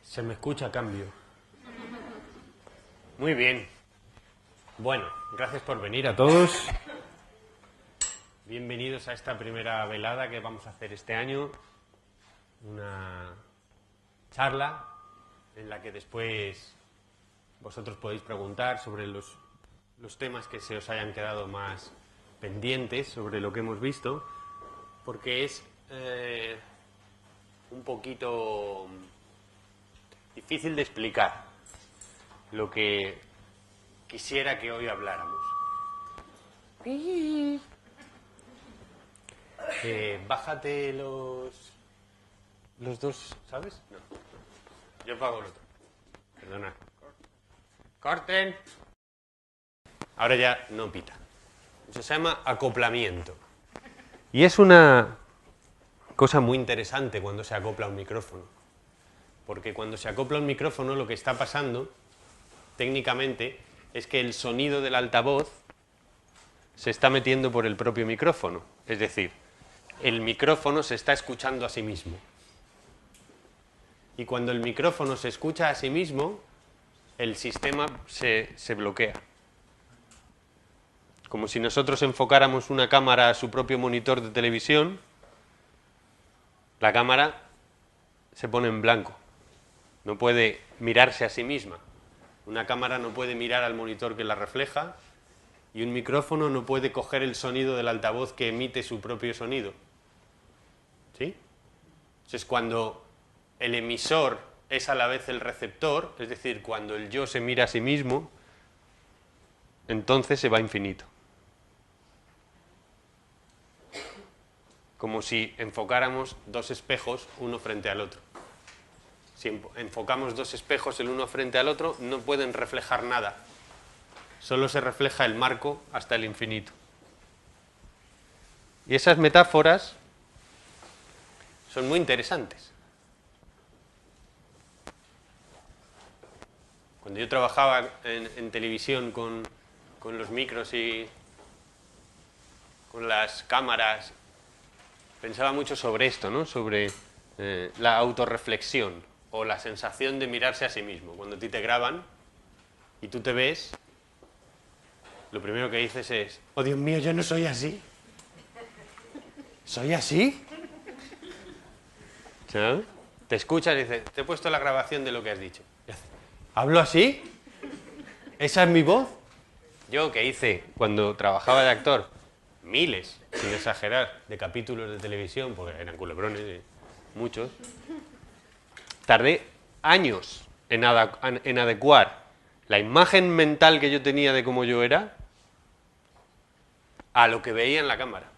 Se me escucha a cambio. Muy bien. Bueno, gracias por venir a todos. Bienvenidos a esta primera velada que vamos a hacer este año. Una charla en la que después vosotros podéis preguntar sobre los temas que se os hayan quedado más pendientes sobre lo que hemos visto, porque es un poquito difícil de explicar lo que quisiera que hoy habláramos. Bájate los dos, ¿sabes? No. Yo pago los dos. Perdona. ¡Corten! Ahora ya no pita. Eso se llama acoplamiento. Y es una cosa muy interesante cuando se acopla un micrófono. Porque cuando se acopla un micrófono lo que está pasando, técnicamente, es que el sonido del altavoz se está metiendo por el propio micrófono. Es decir, el micrófono se está escuchando a sí mismo. Y cuando el micrófono se escucha a sí mismo, el sistema se bloquea. Como si nosotros enfocáramos una cámara a su propio monitor de televisión, la cámara se pone en blanco. No puede mirarse a sí misma. Una cámara no puede mirar al monitor que la refleja y un micrófono no puede coger el sonido del altavoz que emite su propio sonido. ¿Sí? Entonces, cuando el emisor es a la vez el receptor, es decir, cuando el yo se mira a sí mismo, entonces se va a infinito. Como si enfocáramos dos espejos uno frente al otro. Si enfocamos dos espejos el uno frente al otro, no pueden reflejar nada. Solo se refleja el marco hasta el infinito. Y esas metáforas son muy interesantes. Cuando yo trabajaba en televisión con los micros y con las cámaras, pensaba mucho sobre esto, ¿no? Sobre la autorreflexión o la sensación de mirarse a sí mismo. Cuando a ti te graban y tú te ves, lo primero que dices es: oh, Dios mío, yo no soy así. ¿Soy así? ¿Sabes? Te escuchas y dices: te he puesto la grabación de lo que has dicho. ¿Hablo así? ¿Esa es mi voz? Yo que hice, cuando trabajaba de actor, miles, sin exagerar, de capítulos de televisión, porque eran culebrones, muchos, tardé años en adecuar la imagen mental que yo tenía de cómo yo era a lo que veía en la cámara,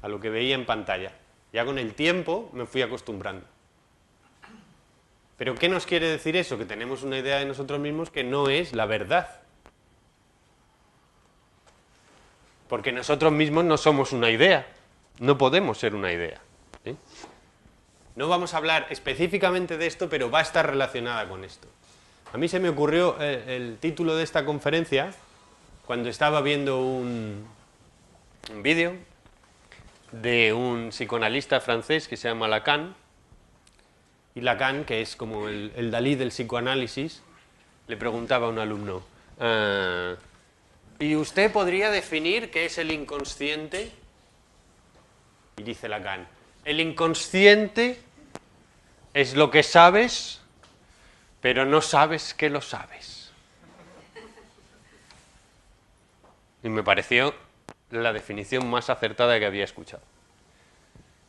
a lo que veía en pantalla. Ya con el tiempo me fui acostumbrando. ¿Pero qué nos quiere decir eso? Que tenemos una idea de nosotros mismos que no es la verdad. Porque nosotros mismos no somos una idea. No podemos ser una idea. ¿Sí? No vamos a hablar específicamente de esto, pero va a estar relacionada con esto. A mí se me ocurrió el título de esta conferencia cuando estaba viendo un vídeo de un psicoanalista francés que se llama Lacan. Y Lacan, que es como el Dalí del psicoanálisis, le preguntaba a un alumno: ¿y usted podría definir qué es el inconsciente? Y dice Lacan: el inconsciente es lo que sabes, pero no sabes que lo sabes. Y me pareció la definición más acertada que había escuchado.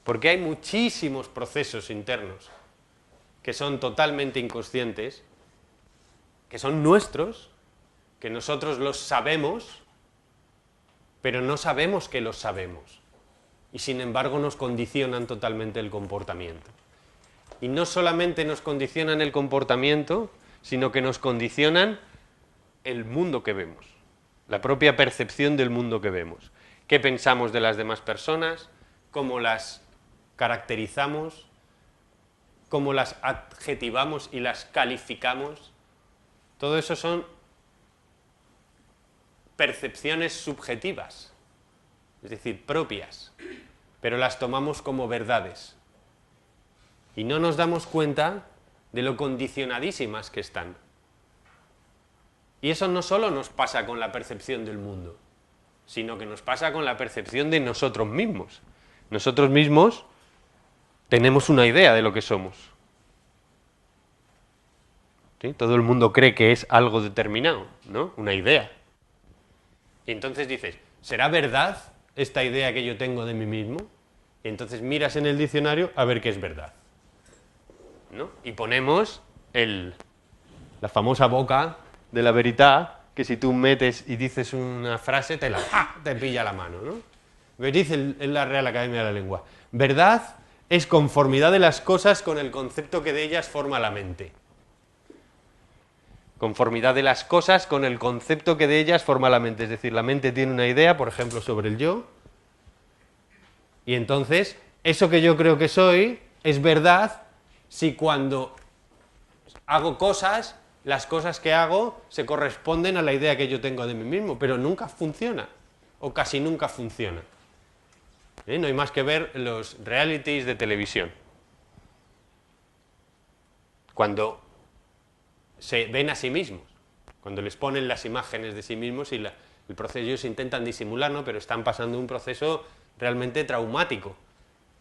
Porque hay muchísimos procesos internos que son totalmente inconscientes, que son nuestros, que nosotros los sabemos, pero no sabemos que los sabemos. Y sin embargo nos condicionan totalmente el comportamiento. Y no solamente nos condicionan el comportamiento, sino que nos condicionan el mundo que vemos, la propia percepción del mundo que vemos. ¿Qué pensamos de las demás personas? ¿Cómo las caracterizamos? ¿Cómo las adjetivamos y las calificamos? Todo eso son percepciones subjetivas, es decir, propias, pero las tomamos como verdades. Y no nos damos cuenta de lo condicionadísimas que están. Y eso no solo nos pasa con la percepción del mundo, sino que nos pasa con la percepción de nosotros mismos. Nosotros mismos tenemos una idea de lo que somos. ¿Sí? Todo el mundo cree que es algo determinado, ¿no? Una idea. Y entonces dices, ¿será verdad esta idea que yo tengo de mí mismo? Y entonces miras en el diccionario a ver qué es verdad, ¿no? Y ponemos la famosa boca de la verità, que si tú metes y dices una frase, te pilla la mano, ¿no? Dice en la Real Academia de la Lengua, verdad es conformidad de las cosas con el concepto que de ellas forma la mente. Conformidad de las cosas con el concepto que de ellas forma la mente. Es decir, la mente tiene una idea, por ejemplo, sobre el yo, y entonces eso que yo creo que soy es verdad si cuando hago cosas, las cosas que hago se corresponden a la idea que yo tengo de mí mismo, pero nunca funciona, o casi nunca funciona. No hay más que ver los realities de televisión. Cuando se ven a sí mismos, cuando les ponen las imágenes de sí mismos y el proceso, ellos intentan disimular, ¿no? Pero están pasando un proceso realmente traumático,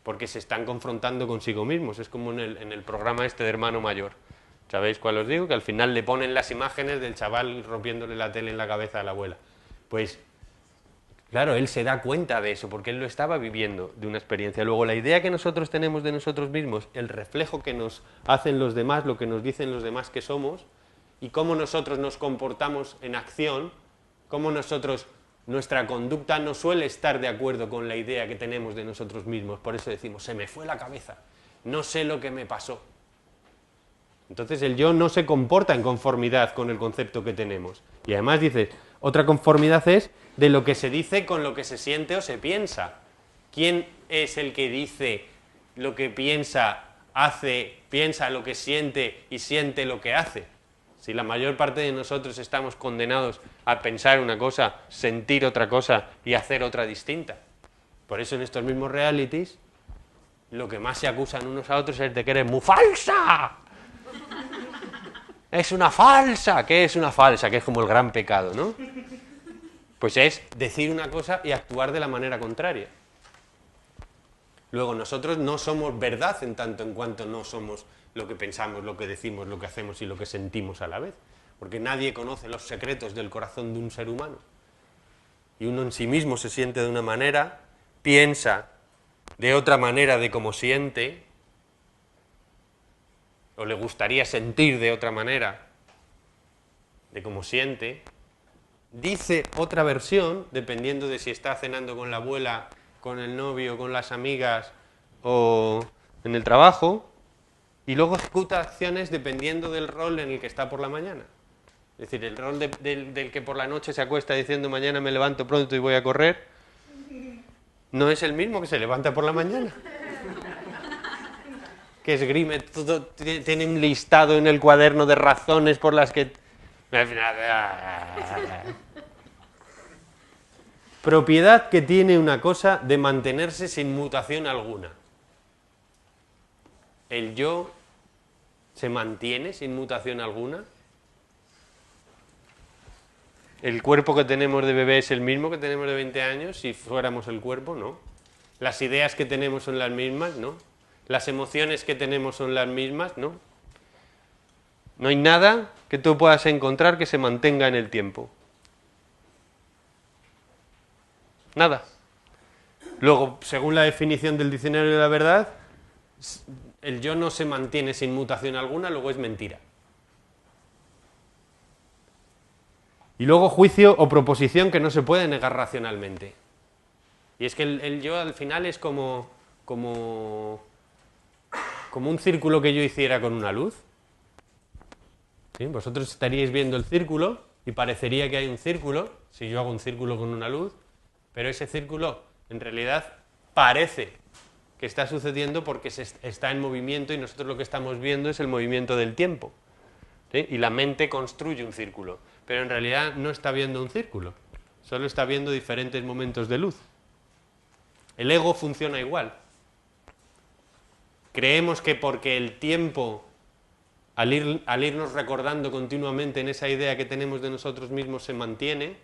porque se están confrontando consigo mismos. Es como en el programa este de Hermano Mayor. ¿Sabéis cuál os digo? Que al final le ponen las imágenes del chaval rompiéndole la tele en la cabeza a la abuela. Pues, claro, él se da cuenta de eso, porque él lo estaba viviendo de una experiencia. Luego, la idea que nosotros tenemos de nosotros mismos, el reflejo que nos hacen los demás, lo que nos dicen los demás que somos, y cómo nosotros nos comportamos en acción, cómo nuestra conducta no suele estar de acuerdo con la idea que tenemos de nosotros mismos. Por eso decimos, se me fue la cabeza, no sé lo que me pasó. Entonces el yo no se comporta en conformidad con el concepto que tenemos. Y además dice, otra conformidad es de lo que se dice con lo que se siente o se piensa. ¿Quién es el que dice lo que piensa, piensa lo que siente y siente lo que hace? Si la mayor parte de nosotros estamos condenados a pensar una cosa, sentir otra cosa y hacer otra distinta. Por eso en estos mismos realities lo que más se acusan unos a otros es de que eres muy falsa. Es una falsa. ¿Qué es una falsa? Que es como el gran pecado, ¿no? Pues es decir una cosa y actuar de la manera contraria. Luego nosotros no somos verdad en tanto en cuanto no somos lo que pensamos, lo que decimos, lo que hacemos y lo que sentimos a la vez. Porque nadie conoce los secretos del corazón de un ser humano. Y uno en sí mismo se siente de una manera, piensa de otra manera de cómo siente, o le gustaría sentir de otra manera de cómo siente, dice otra versión, dependiendo de si está cenando con la abuela, con el novio, con las amigas o en el trabajo, y luego ejecuta acciones dependiendo del rol en el que está por la mañana. Es decir, el rol del que por la noche se acuesta diciendo mañana me levanto pronto y voy a correr, no es el mismo que se levanta por la mañana. Que esgrime, todo, tiene un listado en el cuaderno de razones por las que... Propiedad que tiene una cosa de mantenerse sin mutación alguna. ¿El yo se mantiene sin mutación alguna? ¿El cuerpo que tenemos de bebé es el mismo que tenemos de 20 años? Si fuéramos el cuerpo, no. ¿Las ideas que tenemos son las mismas? No. ¿Las emociones que tenemos son las mismas? No. No hay nada que tú puedas encontrar que se mantenga en el tiempo. Nada. Luego, según la definición del diccionario de la verdad, el yo no se mantiene sin mutación alguna, luego es mentira. Y luego juicio o proposición que no se puede negar racionalmente. Y es que el yo al final es como un círculo que yo hiciera con una luz. ¿Sí? Vosotros estaríais viendo el círculo y parecería que hay un círculo, si yo hago un círculo con una luz, pero ese círculo en realidad parece que está sucediendo porque está en movimiento y nosotros lo que estamos viendo es el movimiento del tiempo. ¿Sí? Y la mente construye un círculo, pero en realidad no está viendo un círculo, solo está viendo diferentes momentos de luz. El ego funciona igual. Creemos que porque el tiempo al irnos recordando continuamente en esa idea que tenemos de nosotros mismos se mantiene,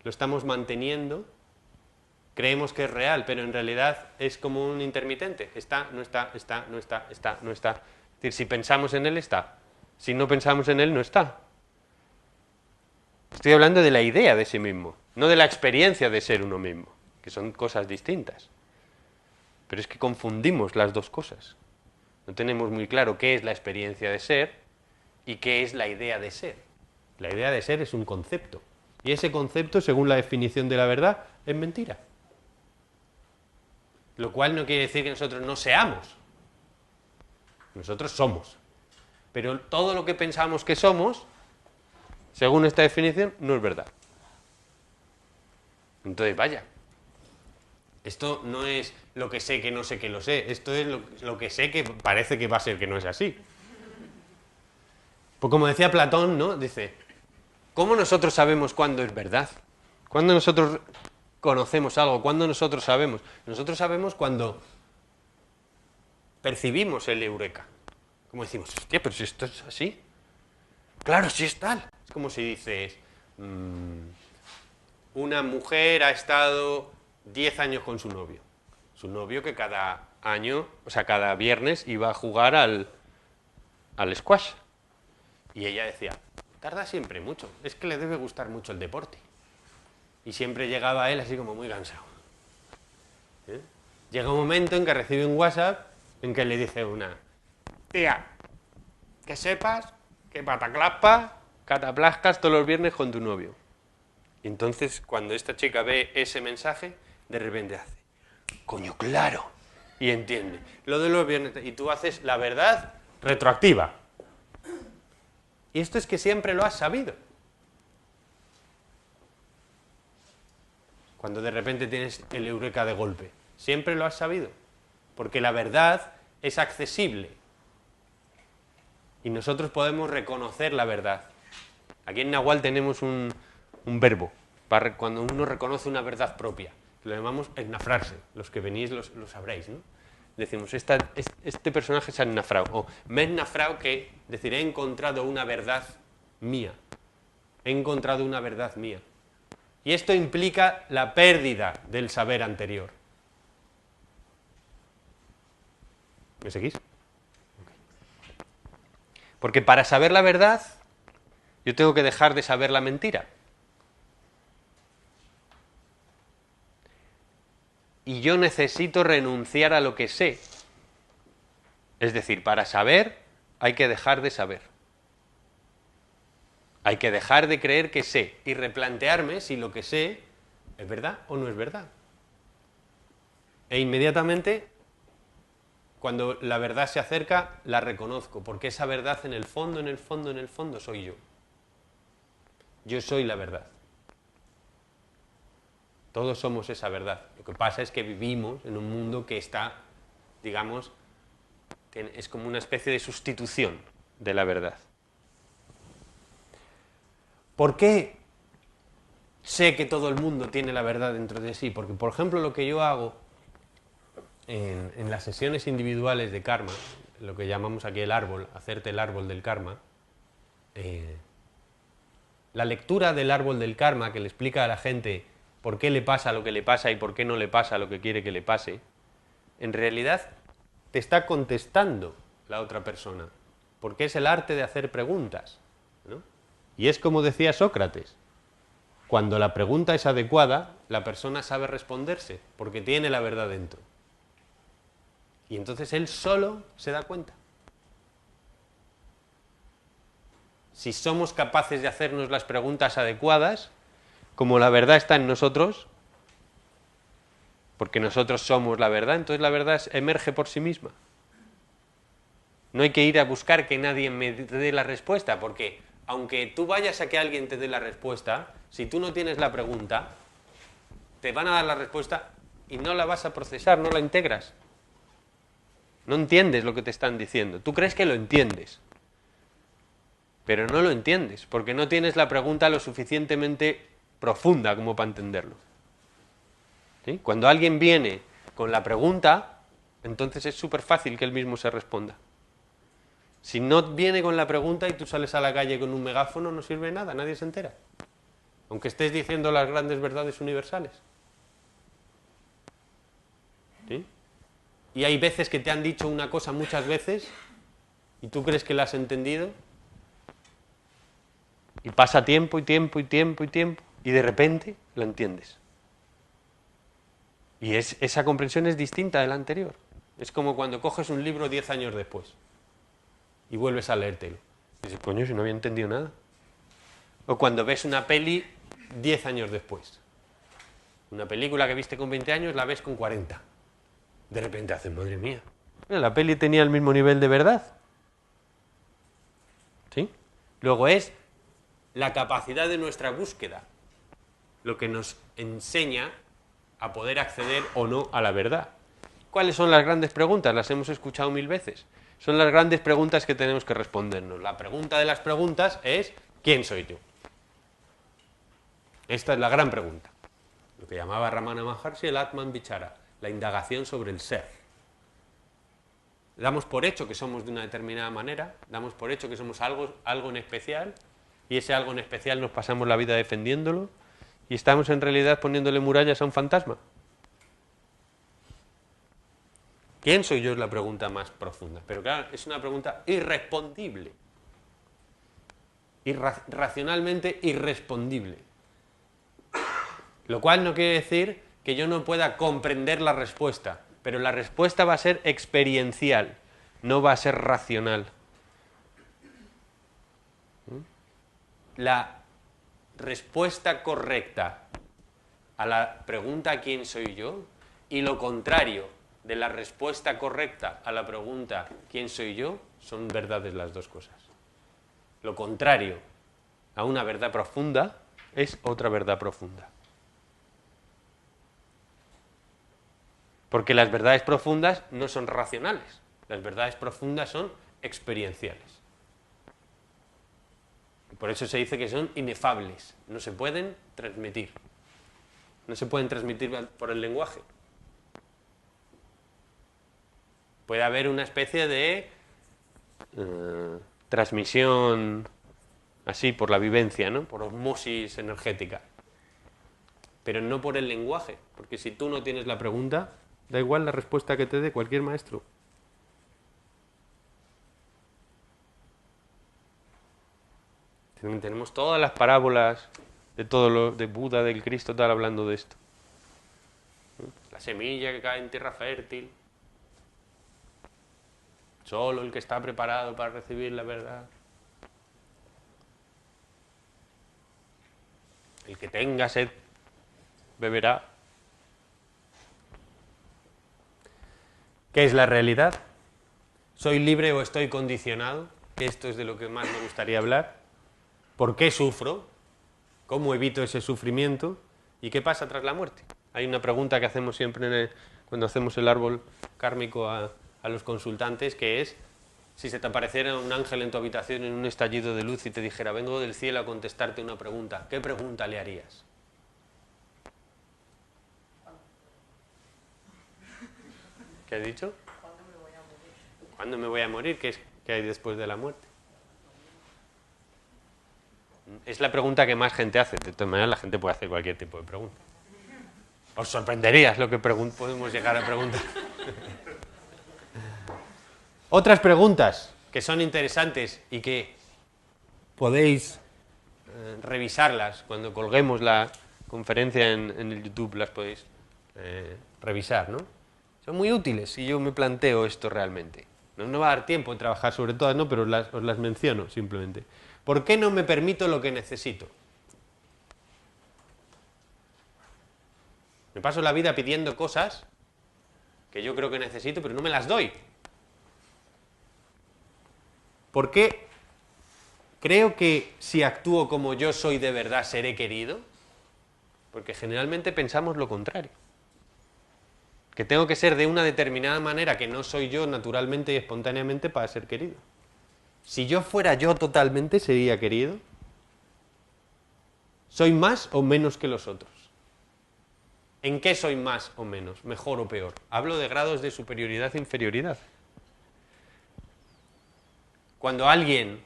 lo estamos manteniendo, creemos que es real, pero en realidad es como un intermitente, está, no está, está, no está, está, no está. Es decir, si pensamos en él, está, si no pensamos en él, no está. Estoy hablando de la idea de sí mismo, no de la experiencia de ser uno mismo, que son cosas distintas. Pero es que confundimos las dos cosas. No tenemos muy claro qué es la experiencia de ser y qué es la idea de ser. La idea de ser es un concepto. Y ese concepto, según la definición de la verdad, es mentira. Lo cual no quiere decir que nosotros no seamos. Nosotros somos. Pero todo lo que pensamos que somos, según esta definición, no es verdad. Entonces, vaya. Esto no es lo que sé que no sé que lo sé. Esto es lo que sé que parece que va a ser que no es así. Pues como decía Platón, ¿no? Dice, ¿cómo nosotros sabemos cuándo es verdad? ¿Cuándo nosotros conocemos algo? ¿Cuándo nosotros sabemos? Nosotros sabemos cuando percibimos el eureka. Como decimos, hostia, pero si esto es así. Claro, sí es tal. Es como si dices, una mujer ha estado 10 años con su novio. Su novio que cada año, o sea, cada viernes iba a jugar al squash. Y ella decía, tarda siempre mucho, es que le debe gustar mucho el deporte. Y siempre llegaba él así como muy cansado. ¿Eh? Llega un momento en que recibe un WhatsApp en que le dice una, tía, que sepas que pataclaspa, cataplascas todos los viernes con tu novio. Y entonces, cuando esta chica ve ese mensaje, de repente hace, coño, claro, y entiende. Lo de los viernes, y tú haces la verdad retroactiva. Y esto es que siempre lo has sabido. Cuando de repente tienes el eureka de golpe, siempre lo has sabido. Porque la verdad es accesible. Y nosotros podemos reconocer la verdad. Aquí en Nahual tenemos un verbo, para cuando uno reconoce una verdad propia. Lo llamamos ennafrarse. Los que venís lo sabréis, ¿no? Decimos, este personaje se ha ennafrado. O me he ennafrado que, decir, he encontrado una verdad mía. He encontrado una verdad mía. Y esto implica la pérdida del saber anterior. ¿Me seguís? Porque para saber la verdad, yo tengo que dejar de saber la mentira. Y yo necesito renunciar a lo que sé. Es decir, para saber hay que dejar de saber. Hay que dejar de creer que sé y replantearme si lo que sé es verdad o no es verdad. E inmediatamente, cuando la verdad se acerca, la reconozco, porque esa verdad en el fondo, en el fondo, en el fondo soy yo. Yo soy la verdad. Todos somos esa verdad. Lo que pasa es que vivimos en un mundo que está, digamos, es como una especie de sustitución de la verdad. ¿Por qué sé que todo el mundo tiene la verdad dentro de sí? Porque, por ejemplo, lo que yo hago en las sesiones individuales de karma, lo que llamamos aquí el árbol, hacerte el árbol del karma, la lectura del árbol del karma que le explica a la gente por qué le pasa lo que le pasa y por qué no le pasa lo que quiere que le pase, en realidad te está contestando la otra persona, porque es el arte de hacer preguntas, ¿no? Y es como decía Sócrates, cuando la pregunta es adecuada, la persona sabe responderse, porque tiene la verdad dentro. Y entonces él solo se da cuenta. Si somos capaces de hacernos las preguntas adecuadas, como la verdad está en nosotros, porque nosotros somos la verdad, entonces la verdad emerge por sí misma. No hay que ir a buscar que nadie me dé la respuesta, porque aunque tú vayas a que alguien te dé la respuesta, si tú no tienes la pregunta, te van a dar la respuesta y no la vas a procesar, no la integras. No entiendes lo que te están diciendo. Tú crees que lo entiendes, pero no lo entiendes, porque no tienes la pregunta lo suficientemente profunda como para entenderlo. ¿Sí? Cuando alguien viene con la pregunta, entonces es súper fácil que él mismo se responda. Si no viene con la pregunta y tú sales a la calle con un megáfono, no sirve de nada, nadie se entera. Aunque estés diciendo las grandes verdades universales. ¿Sí? Y hay veces que te han dicho una cosa muchas veces y tú crees que la has entendido y pasa tiempo y tiempo y tiempo y tiempo y de repente la entiendes. Y esa comprensión es distinta de la anterior. Es como cuando coges un libro 10 años después y vuelves a leértelo. Y dices, coño, si no había entendido nada. O cuando ves una peli 10 años después. Una película que viste con 20 años la ves con 40. De repente haces, madre mía. La peli tenía el mismo nivel de verdad. ¿Sí? Luego es la capacidad de nuestra búsqueda lo que nos enseña a poder acceder o no a la verdad. ¿Cuáles son las grandes preguntas? Las hemos escuchado 1000 veces. Son las grandes preguntas que tenemos que respondernos. La pregunta de las preguntas es, ¿quién soy yo? Esta es la gran pregunta. Lo que llamaba Ramana Maharshi el Atman Vichara, la indagación sobre el ser. Damos por hecho que somos de una determinada manera, damos por hecho que somos algo en especial, y ese algo en especial nos pasamos la vida defendiéndolo, y estamos en realidad poniéndole murallas a un fantasma. ¿Quién soy yo? Es la pregunta más profunda. Pero claro, es una pregunta irrespondible. Racionalmente irrespondible. Lo cual no quiere decir que yo no pueda comprender la respuesta, pero la respuesta va a ser experiencial, no va a ser racional. La respuesta correcta a la pregunta ¿quién soy yo? Y lo contrario de la respuesta correcta a la pregunta ¿quién soy yo? Son verdades las dos cosas. Lo contrario a una verdad profunda es otra verdad profunda. Porque las verdades profundas no son racionales, las verdades profundas son experienciales. Y por eso se dice que son inefables, no se pueden transmitir. No se pueden transmitir por el lenguaje. Puede haber una especie de transmisión así, por la vivencia, ¿no? Por osmosis energética. Pero no por el lenguaje, porque si tú no tienes la pregunta, da igual la respuesta que te dé cualquier maestro. Tenemos todas las parábolas de todo lo de Buda, del Cristo, tal, hablando de esto. La semilla que cae en tierra fértil. Solo el que está preparado para recibir la verdad. El que tenga sed, beberá. ¿Qué es la realidad? ¿Soy libre o estoy condicionado? Esto es de lo que más me gustaría hablar. ¿Por qué sufro? ¿Cómo evito ese sufrimiento? ¿Y qué pasa tras la muerte? Hay una pregunta que hacemos siempre cuando hacemos el árbol kármico a los consultantes, que es, si se te apareciera un ángel en tu habitación en un estallido de luz y te dijera, vengo del cielo a contestarte una pregunta, ¿qué pregunta le harías? ¿Qué has dicho? ¿Cuándo me voy a morir? ¿Cuándo me voy a morir? ¿Qué hay después de la muerte? Es la pregunta que más gente hace. De todas maneras, la gente puede hacer cualquier tipo de pregunta. Os sorprenderías lo que podemos llegar a preguntar. Otras preguntas que son interesantes y que podéis revisarlas cuando colguemos la conferencia en el YouTube, las podéis revisar, ¿no? Son muy útiles si yo me planteo esto realmente. No va a dar tiempo de trabajar sobre todas, ¿no? Pero os las menciono simplemente. ¿Por qué no me permito lo que necesito? Me paso la vida pidiendo cosas que yo creo que necesito, pero no me las doy. ¿Por qué creo que si actúo como yo soy de verdad seré querido? Porque generalmente pensamos lo contrario. Que tengo que ser de una determinada manera que no soy yo naturalmente y espontáneamente para ser querido. Si yo fuera yo totalmente, ¿sería querido? ¿Soy más o menos que los otros? ¿En qué soy más o menos? ¿Mejor o peor? Hablo de grados de superioridad e inferioridad. Cuando alguien,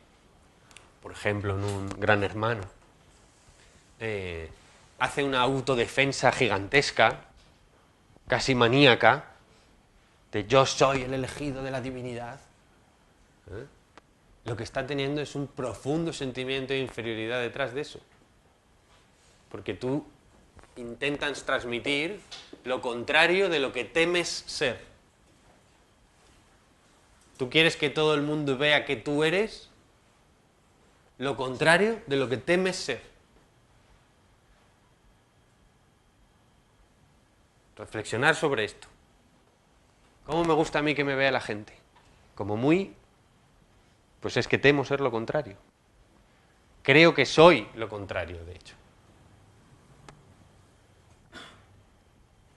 por ejemplo, en un Gran Hermano, hace una autodefensa gigantesca, casi maníaca, de yo soy el elegido de la divinidad, lo que está teniendo es un profundo sentimiento de inferioridad detrás de eso. Porque tú intentas transmitir lo contrario de lo que temes ser. Tú quieres que todo el mundo vea que tú eres lo contrario de lo que temes ser. Reflexionar sobre esto. ¿Cómo me gusta a mí que me vea la gente? Como muy... Pues es que temo ser lo contrario. Creo que soy lo contrario, de hecho.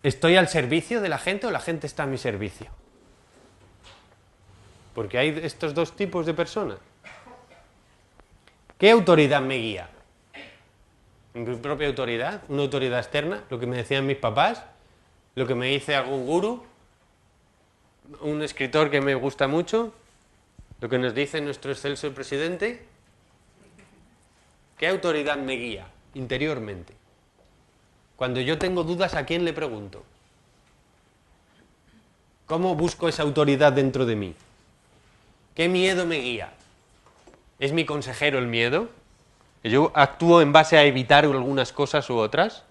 ¿Estoy al servicio de la gente o la gente está a mi servicio? Porque hay estos dos tipos de personas. ¿Qué autoridad me guía? ¿Mi propia autoridad? ¿Una autoridad externa? ¿Lo que me decían mis papás? ¿Lo que me dice algún gurú? ¿Un escritor que me gusta mucho? ¿Lo que nos dice nuestro excelso presidente? ¿Qué autoridad me guía interiormente? Cuando yo tengo dudas, ¿a quién le pregunto? ¿Cómo busco esa autoridad dentro de mí? ¿Qué miedo me guía? ¿Es mi consejero el miedo? ¿Yo actúo en base a evitar algunas cosas u otras?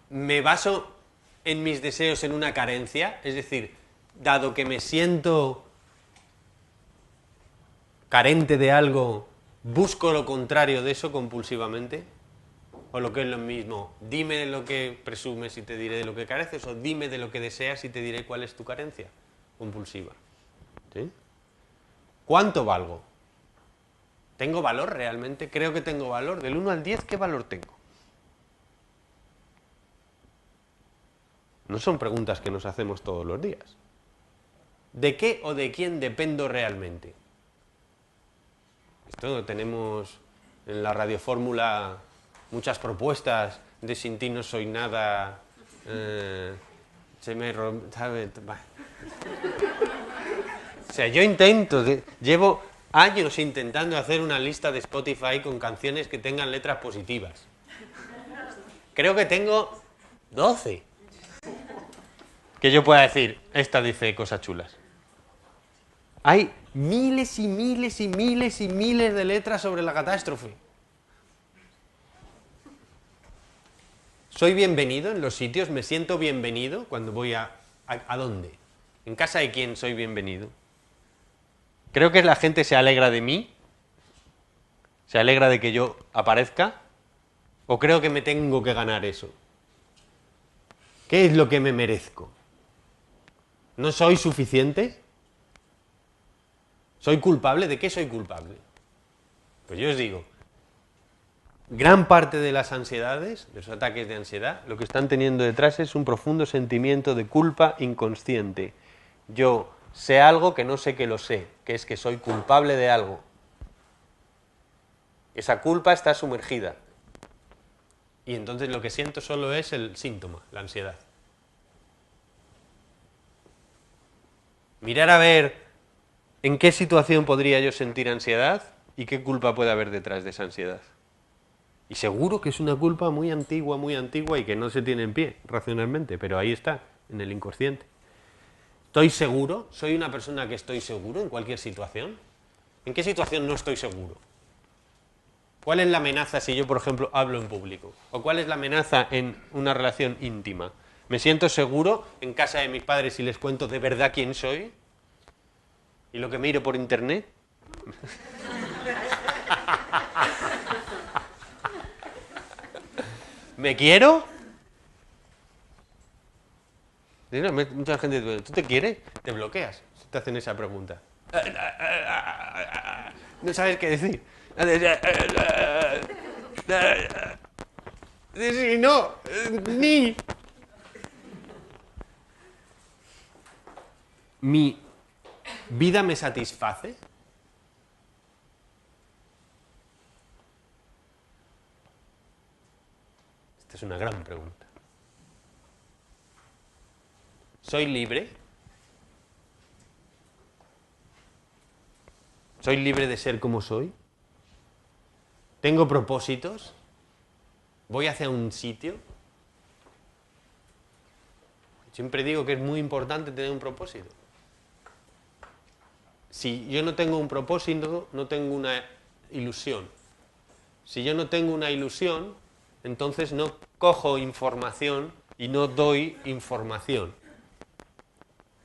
¿Me baso en mis deseos en una carencia? Es decir, dado que me siento carente de algo, ¿busco lo contrario de eso compulsivamente? O lo que es lo mismo, dime de lo que presumes y te diré de lo que careces, o dime de lo que deseas y te diré cuál es tu carencia compulsiva. ¿Sí? ¿Cuánto valgo? ¿Tengo valor realmente? Creo que tengo valor. Del 1 al 10, ¿qué valor tengo? No son preguntas que nos hacemos todos los días. ¿De qué o de quién dependo realmente? Esto tenemos en la radiofórmula muchas propuestas de sin ti no soy nada, ¿sabe? O sea, yo llevo años intentando hacer una lista de Spotify con canciones que tengan letras positivas. Creo que tengo 12. Que yo pueda decir, esta dice cosas chulas. Hay miles y miles y miles y miles de letras sobre la catástrofe. ¿Soy bienvenido en los sitios? ¿Me siento bienvenido cuando voy a dónde? ¿En casa de quién soy bienvenido? Creo que la gente se alegra de mí, se alegra de que yo aparezca, o creo que me tengo que ganar eso. ¿Qué es lo que me merezco? ¿No soy suficiente? ¿Soy culpable? ¿De qué soy culpable? Pues yo os digo, gran parte de las ansiedades, de los ataques de ansiedad, lo que están teniendo detrás es un profundo sentimiento de culpa inconsciente. Yo sé algo que no sé que lo sé, que es que soy culpable de algo. Esa culpa está sumergida. Y entonces lo que siento solo es el síntoma, la ansiedad. Mirar a ver en qué situación podría yo sentir ansiedad y qué culpa puede haber detrás de esa ansiedad. Y seguro que es una culpa muy antigua y que no se tiene en pie racionalmente, pero ahí está, en el inconsciente. ¿Estoy seguro? ¿Soy una persona que estoy seguro en cualquier situación? ¿En qué situación no estoy seguro? ¿Cuál es la amenaza si yo, por ejemplo, hablo en público? ¿O cuál es la amenaza en una relación íntima? ¿Me siento seguro en casa de mis padres y les cuento de verdad quién soy? ¿Y lo que miro por internet? ¿Me quiero? Mucha gente, ¿tú te quieres? Te bloqueas si te hacen esa pregunta. No sabes qué decir. Sí, no, ni. ¿Mi vida me satisface? Esta es una gran pregunta. ¿Soy libre? ¿Soy libre de ser como soy? ¿Tengo propósitos? ¿Voy hacia un sitio? Siempre digo que es muy importante tener un propósito. Si yo no tengo un propósito, no tengo una ilusión. Si yo no tengo una ilusión, entonces no cojo información y no doy información.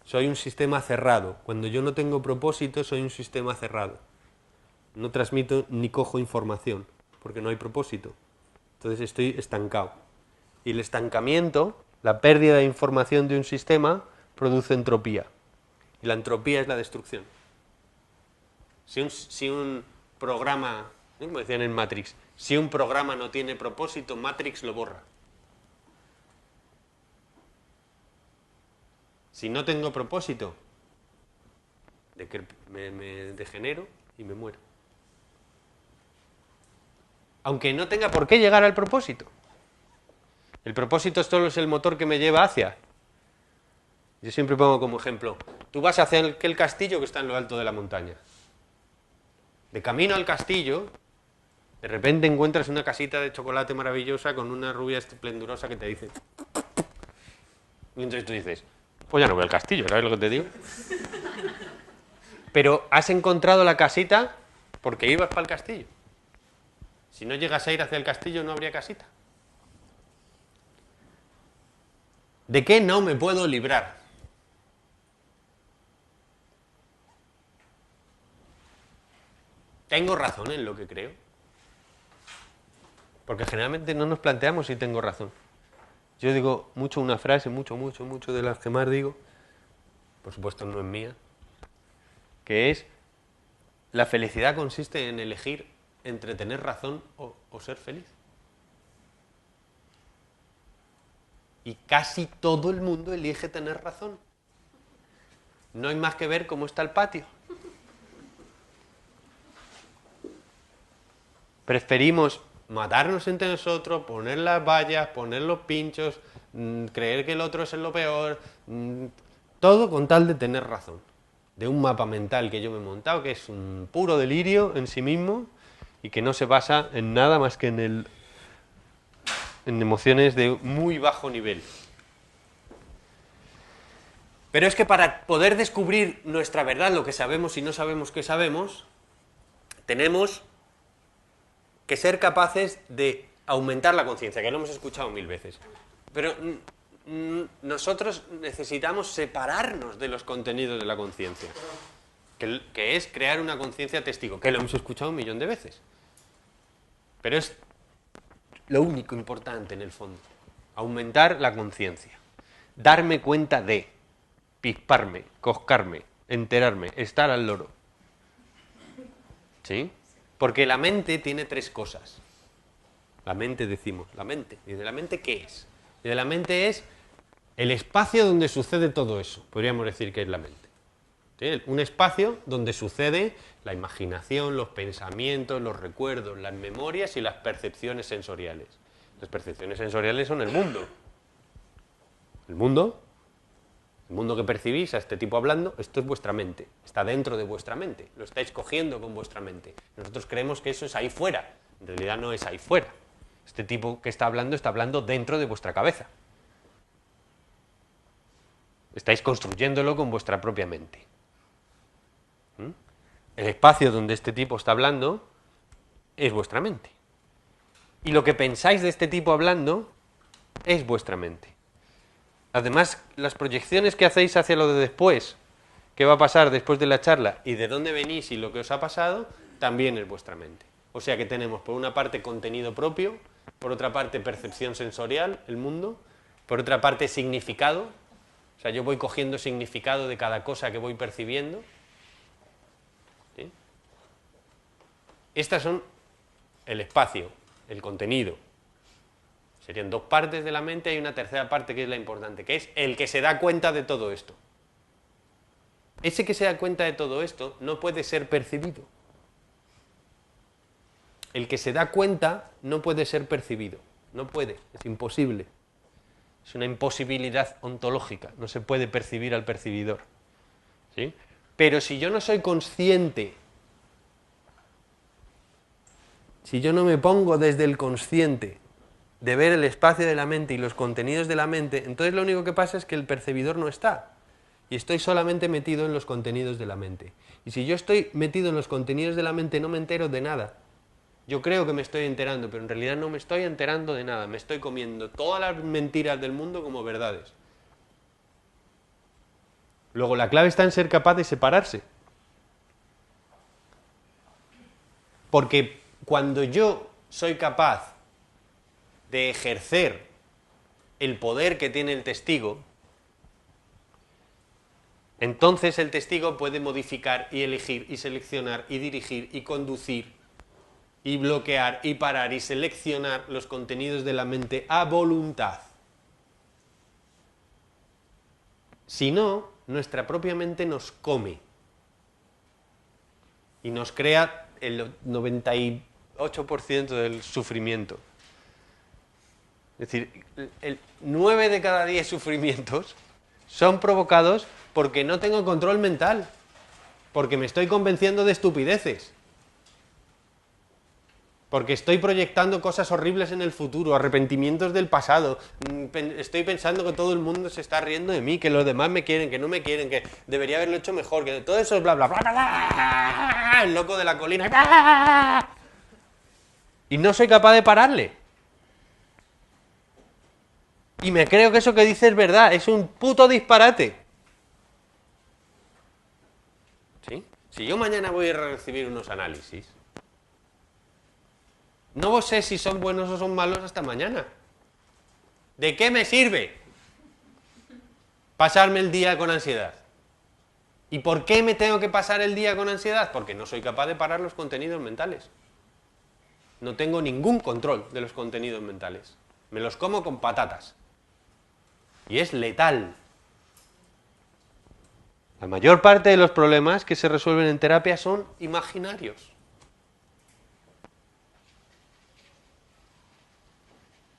Soy un sistema cerrado. Cuando yo no tengo propósito, soy un sistema cerrado. No transmito ni cojo información, porque no hay propósito. Entonces estoy estancado. Y el estancamiento, la pérdida de información de un sistema, produce entropía. Y la entropía es la destrucción. Si un programa, como decían en Matrix, si un programa no tiene propósito, Matrix lo borra. Si no tengo propósito, me degenero y me muero. Aunque no tenga por qué llegar al propósito. El propósito solo es el motor que me lleva hacia. Yo siempre pongo como ejemplo, tú vas hacia aquel castillo que está en lo alto de la montaña. De camino al castillo, de repente encuentras una casita de chocolate maravillosa con una rubia esplendorosa que te dice... Y entonces tú dices, pues ya no voy al castillo, ¿sabes lo que te digo? Pero has encontrado la casita porque ibas para el castillo. Si no llegas a ir hacia el castillo no habría casita. ¿De qué no me puedo librar? ¿Tengo razón en lo que creo? Porque generalmente no nos planteamos si tengo razón. Yo digo mucho una frase, mucho de las que más digo, por supuesto no es mía, que es, la felicidad consiste en elegir entre tener razón o ser feliz. Y casi todo el mundo elige tener razón. No hay más que ver cómo está el patio. Preferimos matarnos entre nosotros, poner las vallas, poner los pinchos, creer que el otro es lo peor, todo con tal de tener razón. De un mapa mental que yo me he montado, que es un puro delirio en sí mismo y que no se basa en nada más que en emociones de muy bajo nivel. Pero es que para poder descubrir nuestra verdad, lo que sabemos y no sabemos que sabemos, tenemos que ser capaces de aumentar la conciencia, que lo hemos escuchado 1000 veces. Pero nosotros necesitamos separarnos de los contenidos de la conciencia, que es crear una conciencia testigo, que lo hemos escuchado 1.000.000 de veces. Pero es lo único importante en el fondo, aumentar la conciencia, darme cuenta de, pisparme, coscarme, enterarme, estar al loro. ¿Sí? Porque la mente tiene 3 cosas. La mente decimos, la mente. ¿Y de la mente qué es? Y de la mente es el espacio donde sucede todo eso. Podríamos decir que es la mente. ¿Sí? Un espacio donde sucede la imaginación, los pensamientos, los recuerdos, las memorias y las percepciones sensoriales. Las percepciones sensoriales son el mundo. El mundo que percibís a este tipo hablando, esto es vuestra mente, está dentro de vuestra mente, lo estáis cogiendo con vuestra mente. Nosotros creemos que eso es ahí fuera, en realidad no es ahí fuera. Este tipo que está hablando dentro de vuestra cabeza. Estáis construyéndolo con vuestra propia mente. El espacio donde este tipo está hablando es vuestra mente. Y lo que pensáis de este tipo hablando es vuestra mente. Además, las proyecciones que hacéis hacia lo de después, qué va a pasar después de la charla y de dónde venís y lo que os ha pasado, también es vuestra mente. O sea que tenemos por una parte contenido propio, por otra parte percepción sensorial, el mundo, por otra parte significado, o sea, yo voy cogiendo significado de cada cosa que voy percibiendo. ¿Sí? Estas son el espacio, el contenido. Serían 2 partes de la mente, hay una tercera parte que es la importante, que es el que se da cuenta de todo esto. Ese que se da cuenta de todo esto no puede ser percibido. El que se da cuenta no puede ser percibido. No puede, es imposible. Es una imposibilidad ontológica, no se puede percibir al percibidor. ¿Sí? Pero si yo no soy consciente si yo no me pongo desde el consciente de ver el espacio de la mente y los contenidos de la mente, entonces lo único que pasa es que el percibidor no está. Y estoy solamente metido en los contenidos de la mente. Y si yo estoy metido en los contenidos de la mente, no me entero de nada. Yo creo que me estoy enterando, pero en realidad no me estoy enterando de nada. Me estoy comiendo todas las mentiras del mundo como verdades. Luego, la clave está en ser capaz de separarse. Porque cuando yo soy capaz de ejercer el poder que tiene el testigo, entonces el testigo puede modificar y elegir y seleccionar y dirigir y conducir y bloquear y parar y seleccionar los contenidos de la mente a voluntad. Si no, nuestra propia mente nos come y nos crea el 98% del sufrimiento. Es decir, 9 de cada 10 sufrimientos son provocados porque no tengo control mental, porque me estoy convenciendo de estupideces, porque estoy proyectando cosas horribles en el futuro, arrepentimientos del pasado, estoy pensando que todo el mundo se está riendo de mí, que los demás me quieren, que no me quieren, que debería haberlo hecho mejor, que todo eso es bla bla bla bla bla, el loco de la colina, bla, y no soy capaz de pararle. Y me creo que eso que dice es verdad, es un puto disparate. ¿Sí? Si yo mañana voy a recibir unos análisis, no sé si son buenos o son malos hasta mañana. ¿De qué me sirve pasarme el día con ansiedad? ¿Y por qué me tengo que pasar el día con ansiedad? Porque no soy capaz de parar los contenidos mentales. No tengo ningún control de los contenidos mentales. Me los como con patatas. Y es letal. La mayor parte de los problemas que se resuelven en terapia son imaginarios.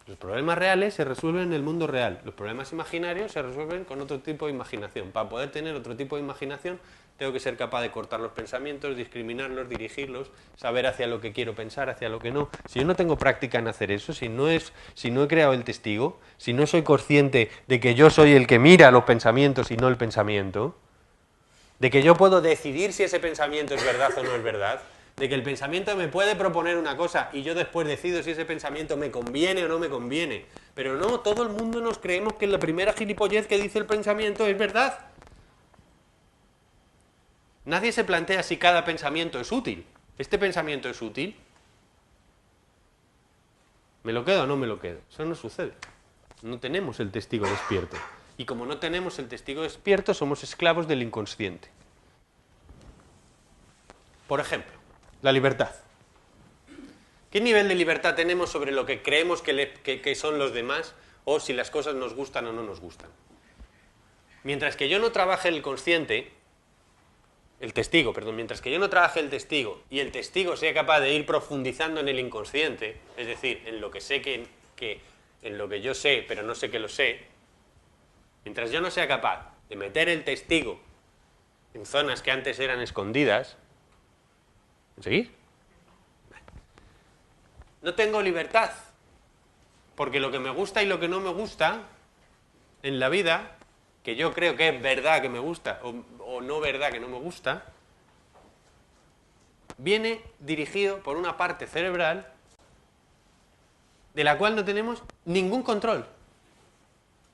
Los problemas reales se resuelven en el mundo real. Los problemas imaginarios se resuelven con otro tipo de imaginación. Para poder tener otro tipo de imaginación, tengo que ser capaz de cortar los pensamientos, discriminarlos, dirigirlos, saber hacia lo que quiero pensar, hacia lo que no. Si yo no tengo práctica en hacer eso, si no he creado el testigo, si no soy consciente de que yo soy el que mira los pensamientos y no el pensamiento, de que yo puedo decidir si ese pensamiento es verdad o no es verdad, de que el pensamiento me puede proponer una cosa y yo después decido si ese pensamiento me conviene o no me conviene. Pero no, todo el mundo nos creemos que la primera gilipollez que dice el pensamiento es verdad. Nadie se plantea si cada pensamiento es útil. ¿Este pensamiento es útil? ¿Me lo quedo o no me lo quedo? Eso no sucede. No tenemos el testigo despierto. Y como no tenemos el testigo despierto, somos esclavos del inconsciente. Por ejemplo, la libertad. ¿Qué nivel de libertad tenemos sobre lo que creemos que son los demás o si las cosas nos gustan o no nos gustan? Mientras que yo no trabaje el consciente, mientras que yo no trabaje el testigo y el testigo sea capaz de ir profundizando en el inconsciente, es decir, en lo que sé en lo que yo sé, pero no sé que lo sé, mientras yo no sea capaz de meter el testigo en zonas que antes eran escondidas, ¿seguís? No tengo libertad, porque lo que me gusta y lo que no me gusta en la vida, que yo creo que es verdad que me gusta o no verdad que no me gusta, viene dirigido por una parte cerebral de la cual no tenemos ningún control.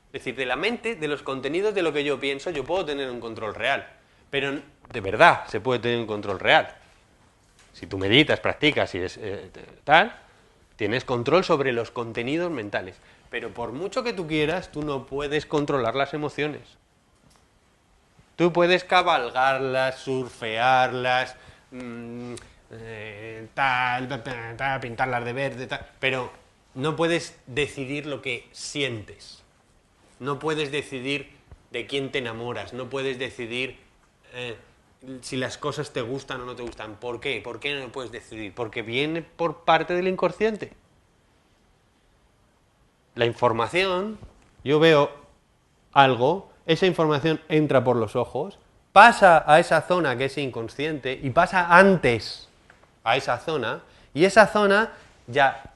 Es decir, de la mente, de los contenidos de lo que yo pienso, yo puedo tener un control real, pero de verdad se puede tener un control real. Si tú meditas, practicas y tienes control sobre los contenidos mentales. Pero por mucho que tú quieras, tú no puedes controlar las emociones. Tú puedes cabalgarlas, surfearlas, pintarlas de verde, pero no puedes decidir lo que sientes. No puedes decidir de quién te enamoras. No puedes decidir si las cosas te gustan o no te gustan. ¿Por qué? ¿Por qué no lo puedes decidir? Porque viene por parte del inconsciente. La información, yo veo algo, esa información entra por los ojos, pasa a esa zona que es inconsciente y pasa antes a esa zona Y esa zona ya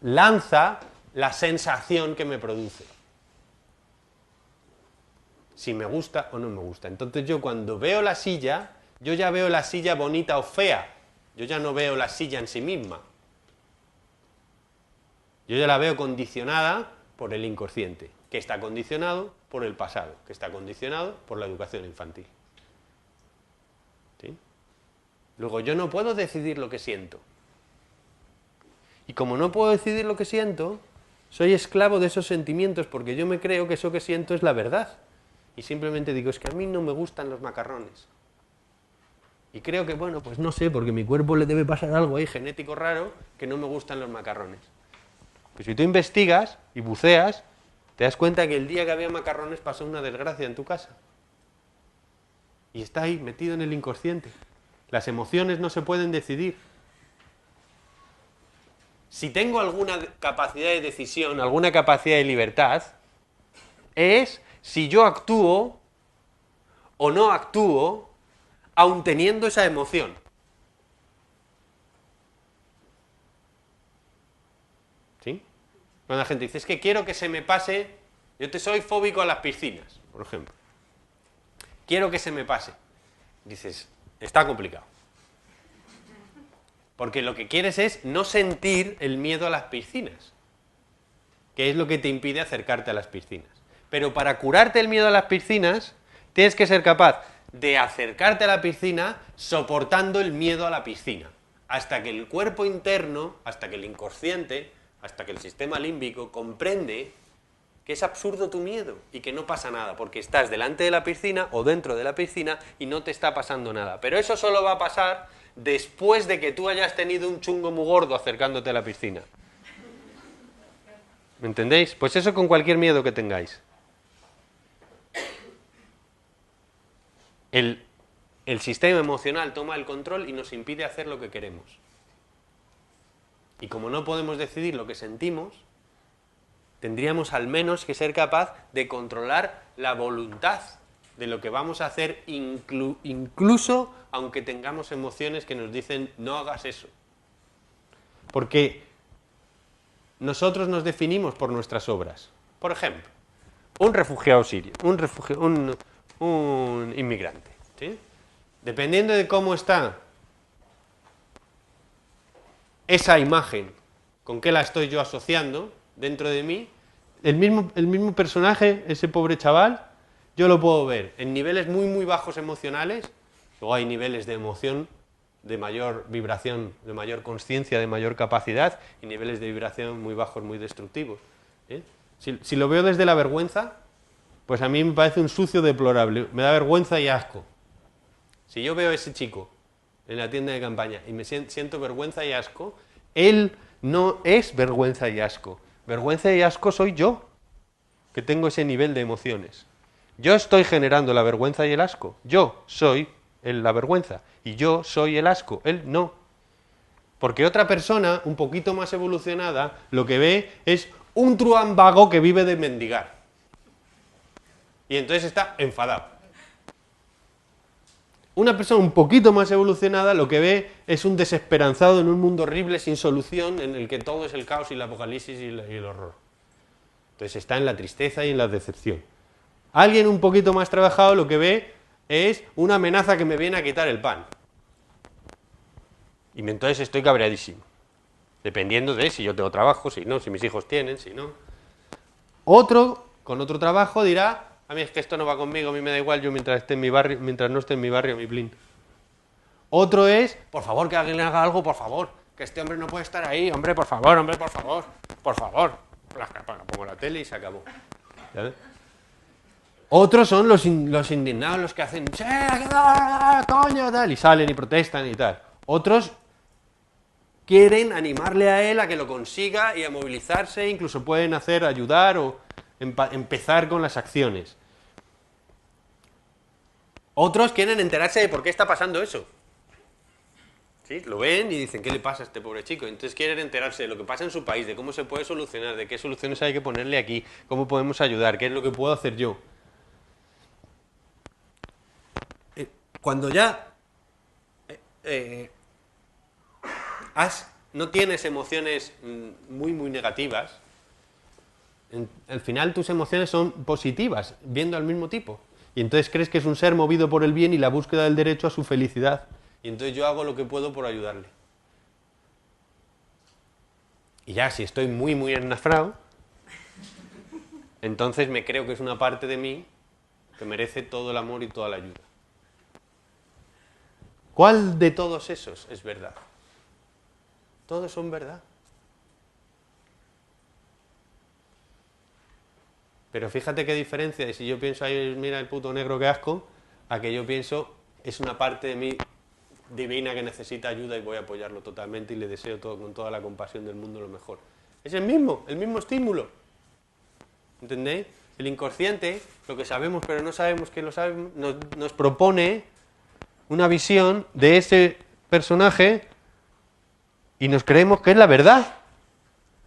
lanza la sensación que me produce. Si me gusta o no me gusta. Entonces yo cuando veo la silla, yo ya veo la silla bonita o fea. Yo ya no veo la silla en sí misma. Yo ya la veo condicionada por el inconsciente, que está condicionado por el pasado, que está condicionado por la educación infantil. ¿Sí? Luego yo no puedo decidir lo que siento. Y como no puedo decidir lo que siento, soy esclavo de esos sentimientos porque yo me creo que eso que siento es la verdad. Y simplemente digo, es que a mí no me gustan los macarrones. Y creo que, bueno, pues no sé, porque a mi cuerpo le debe pasar algo ahí genético raro que no me gustan los macarrones. Pues si tú investigas y buceas, te das cuenta que el día que había macarrones pasó una desgracia en tu casa. Y está ahí, metido en el inconsciente. Las emociones no se pueden decidir. Si tengo alguna capacidad de decisión, alguna capacidad de libertad, es si yo actúo o no actúo, aun teniendo esa emoción. ¿Sí? Cuando la gente dice, es que quiero que se me pase, yo te soy fóbico a las piscinas, por ejemplo. Quiero que se me pase. Dices, está complicado. Porque lo que quieres es no sentir el miedo a las piscinas, que es lo que te impide acercarte a las piscinas. Pero para curarte el miedo a las piscinas, tienes que ser capaz de acercarte a la piscina soportando el miedo a la piscina, hasta que el cuerpo interno, hasta que el inconsciente, hasta que el sistema límbico comprende que es absurdo tu miedo y que no pasa nada, porque estás delante de la piscina o dentro de la piscina y no te está pasando nada. Pero eso solo va a pasar después de que tú hayas tenido un chungo muy gordo acercándote a la piscina. ¿Me entendéis? Pues eso con cualquier miedo que tengáis. El sistema emocional toma el control y nos impide hacer lo que queremos. Y como no podemos decidir lo que sentimos, tendríamos al menos que ser capaz de controlar la voluntad de lo que vamos a hacer, incluso aunque tengamos emociones que nos dicen no hagas eso. Porque nosotros nos definimos por nuestras obras. Por ejemplo, un refugiado sirio, un inmigrante, ¿sí? Dependiendo de cómo está esa imagen, con qué la estoy yo asociando dentro de mí, el mismo personaje, ese pobre chaval, yo lo puedo ver en niveles muy muy bajos emocionales, luego hay niveles de emoción de mayor vibración, de mayor conciencia, de mayor capacidad, y niveles de vibración muy bajos, muy destructivos. ¿Eh? Si lo veo desde la vergüenza, pues a mí me parece un sucio deplorable, me da vergüenza y asco. Si yo veo a ese chico en la tienda de campaña y me siento vergüenza y asco, él no es vergüenza y asco. Vergüenza y asco soy yo, que tengo ese nivel de emociones. Yo estoy generando la vergüenza y el asco. Yo soy la vergüenza y yo soy el asco, él no. Porque otra persona, un poquito más evolucionada, lo que ve es un truán vago que vive de mendigar. Y entonces está enfadado. Una persona un poquito más evolucionada lo que ve es un desesperanzado en un mundo horrible sin solución en el que todo es el caos y el apocalipsis y el horror. Entonces está en la tristeza y en la decepción. Alguien un poquito más trabajado lo que ve es una amenaza que me viene a quitar el pan. Y entonces estoy cabreadísimo. Dependiendo de si yo tengo trabajo, si no, si mis hijos tienen, si no. Otro, con otro trabajo, dirá, a mí es que esto no va conmigo, a mí me da igual, yo mientras esté en mi barrio, mientras no esté en mi barrio, mi blin. Otro es, por favor, que alguien le haga algo, por favor, que este hombre no puede estar ahí, hombre, por favor, por favor. Pongo la tele y se acabó. ¿Sabes? Otros son los indignados, los que hacen, ¡che, coño, tal! Y salen y protestan y tal. Otros quieren animarle a él a que lo consiga y a movilizarse, incluso pueden ayudar o empezar con las acciones. Otros quieren enterarse de por qué está pasando eso. ¿Sí? Lo ven y dicen, ¿qué le pasa a este pobre chico? Entonces quieren enterarse de lo que pasa en su país, de cómo se puede solucionar, de qué soluciones hay que ponerle aquí, cómo podemos ayudar, qué es lo que puedo hacer yo. Cuando ya has no tienes emociones muy, muy negativas, al final tus emociones son positivas, viendo al mismo tipo. Y entonces crees que es un ser movido por el bien y la búsqueda del derecho a su felicidad. Y entonces yo hago lo que puedo por ayudarle. Y ya, si estoy muy, muy ennafrado, entonces me creo que es una parte de mí que merece todo el amor y toda la ayuda. ¿Cuál de todos esos es verdad? Todos son verdad. Pero fíjate qué diferencia de si yo pienso, ay, mira el puto negro que asco, a que yo pienso, es una parte de mí divina que necesita ayuda y voy a apoyarlo totalmente y le deseo todo, con toda la compasión del mundo lo mejor. Es el mismo estímulo. ¿Entendéis? El inconsciente, lo que sabemos pero no sabemos que lo sabemos, nos propone una visión de ese personaje y nos creemos que es la verdad.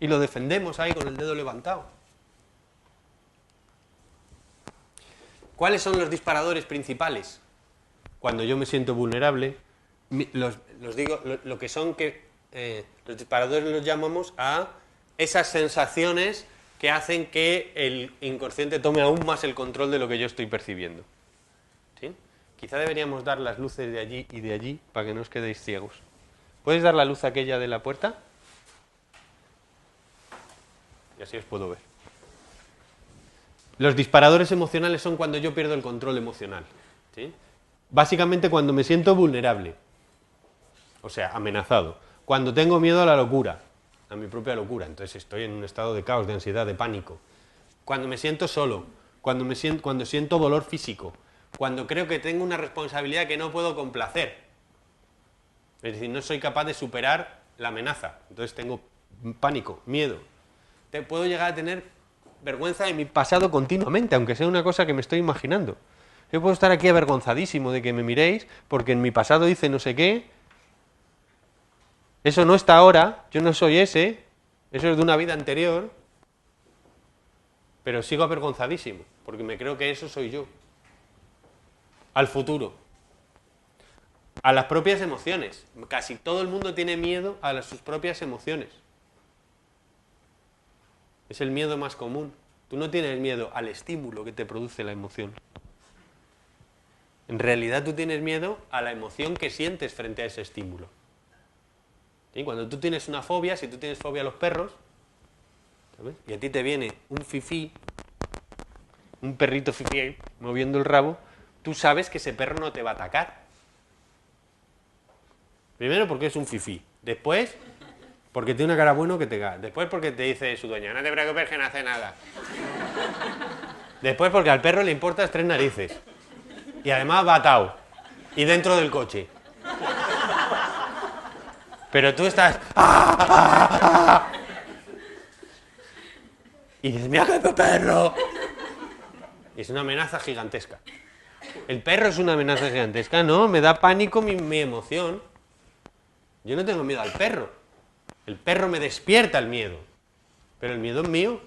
Y lo defendemos ahí con el dedo levantado. ¿Cuáles son los disparadores principales? Cuando yo me siento vulnerable, los digo, lo que son que los disparadores los llamamos a esas sensaciones que hacen que el inconsciente tome aún más el control de lo que yo estoy percibiendo. ¿Sí? Quizá deberíamos dar las luces de allí y de allí para que no os quedéis ciegos. ¿Puedes dar la luz aquella de la puerta? Y así os puedo ver. Los disparadores emocionales son cuando yo pierdo el control emocional. ¿Sí? Básicamente cuando me siento vulnerable, o sea, amenazado. Cuando tengo miedo a la locura, a mi propia locura, entonces estoy en un estado de caos, de ansiedad, de pánico. Cuando me siento solo, cuando siento dolor físico, cuando creo que tengo una responsabilidad que no puedo complacer. Es decir, no soy capaz de superar la amenaza, entonces tengo pánico, miedo. Puedo llegar a tener vergüenza de mi pasado continuamente, aunque sea una cosa que me estoy imaginando. Yo puedo estar aquí avergonzadísimo de que me miréis porque en mi pasado hice no sé qué. Eso no está ahora, yo no soy ese, eso es de una vida anterior, pero sigo avergonzadísimo porque me creo que eso soy yo. Al futuro. A las propias emociones. Casi todo el mundo tiene miedo a sus propias emociones. Es el miedo más común. Tú no tienes miedo al estímulo que te produce la emoción. En realidad tú tienes miedo a la emoción que sientes frente a ese estímulo. ¿Sí? Cuando tú tienes una fobia, si tú tienes fobia a los perros, ¿sabes? Y a ti te viene un fifí, un perrito fifí moviendo el rabo, tú sabes que ese perro no te va a atacar. Primero porque es un fifí. Después porque tiene una cara bueno que te cae. Después porque te dice su dueña, no te preocupes que no hace nada. Después porque al perro le importas 3 narices. Y además va atado. Y dentro del coche. Pero tú estás... Y dices, mira que perro. Y es una amenaza gigantesca. El perro es una amenaza gigantesca. No, me da pánico mi emoción. Yo no tengo miedo al perro. El perro me despierta el miedo, pero el miedo es mío.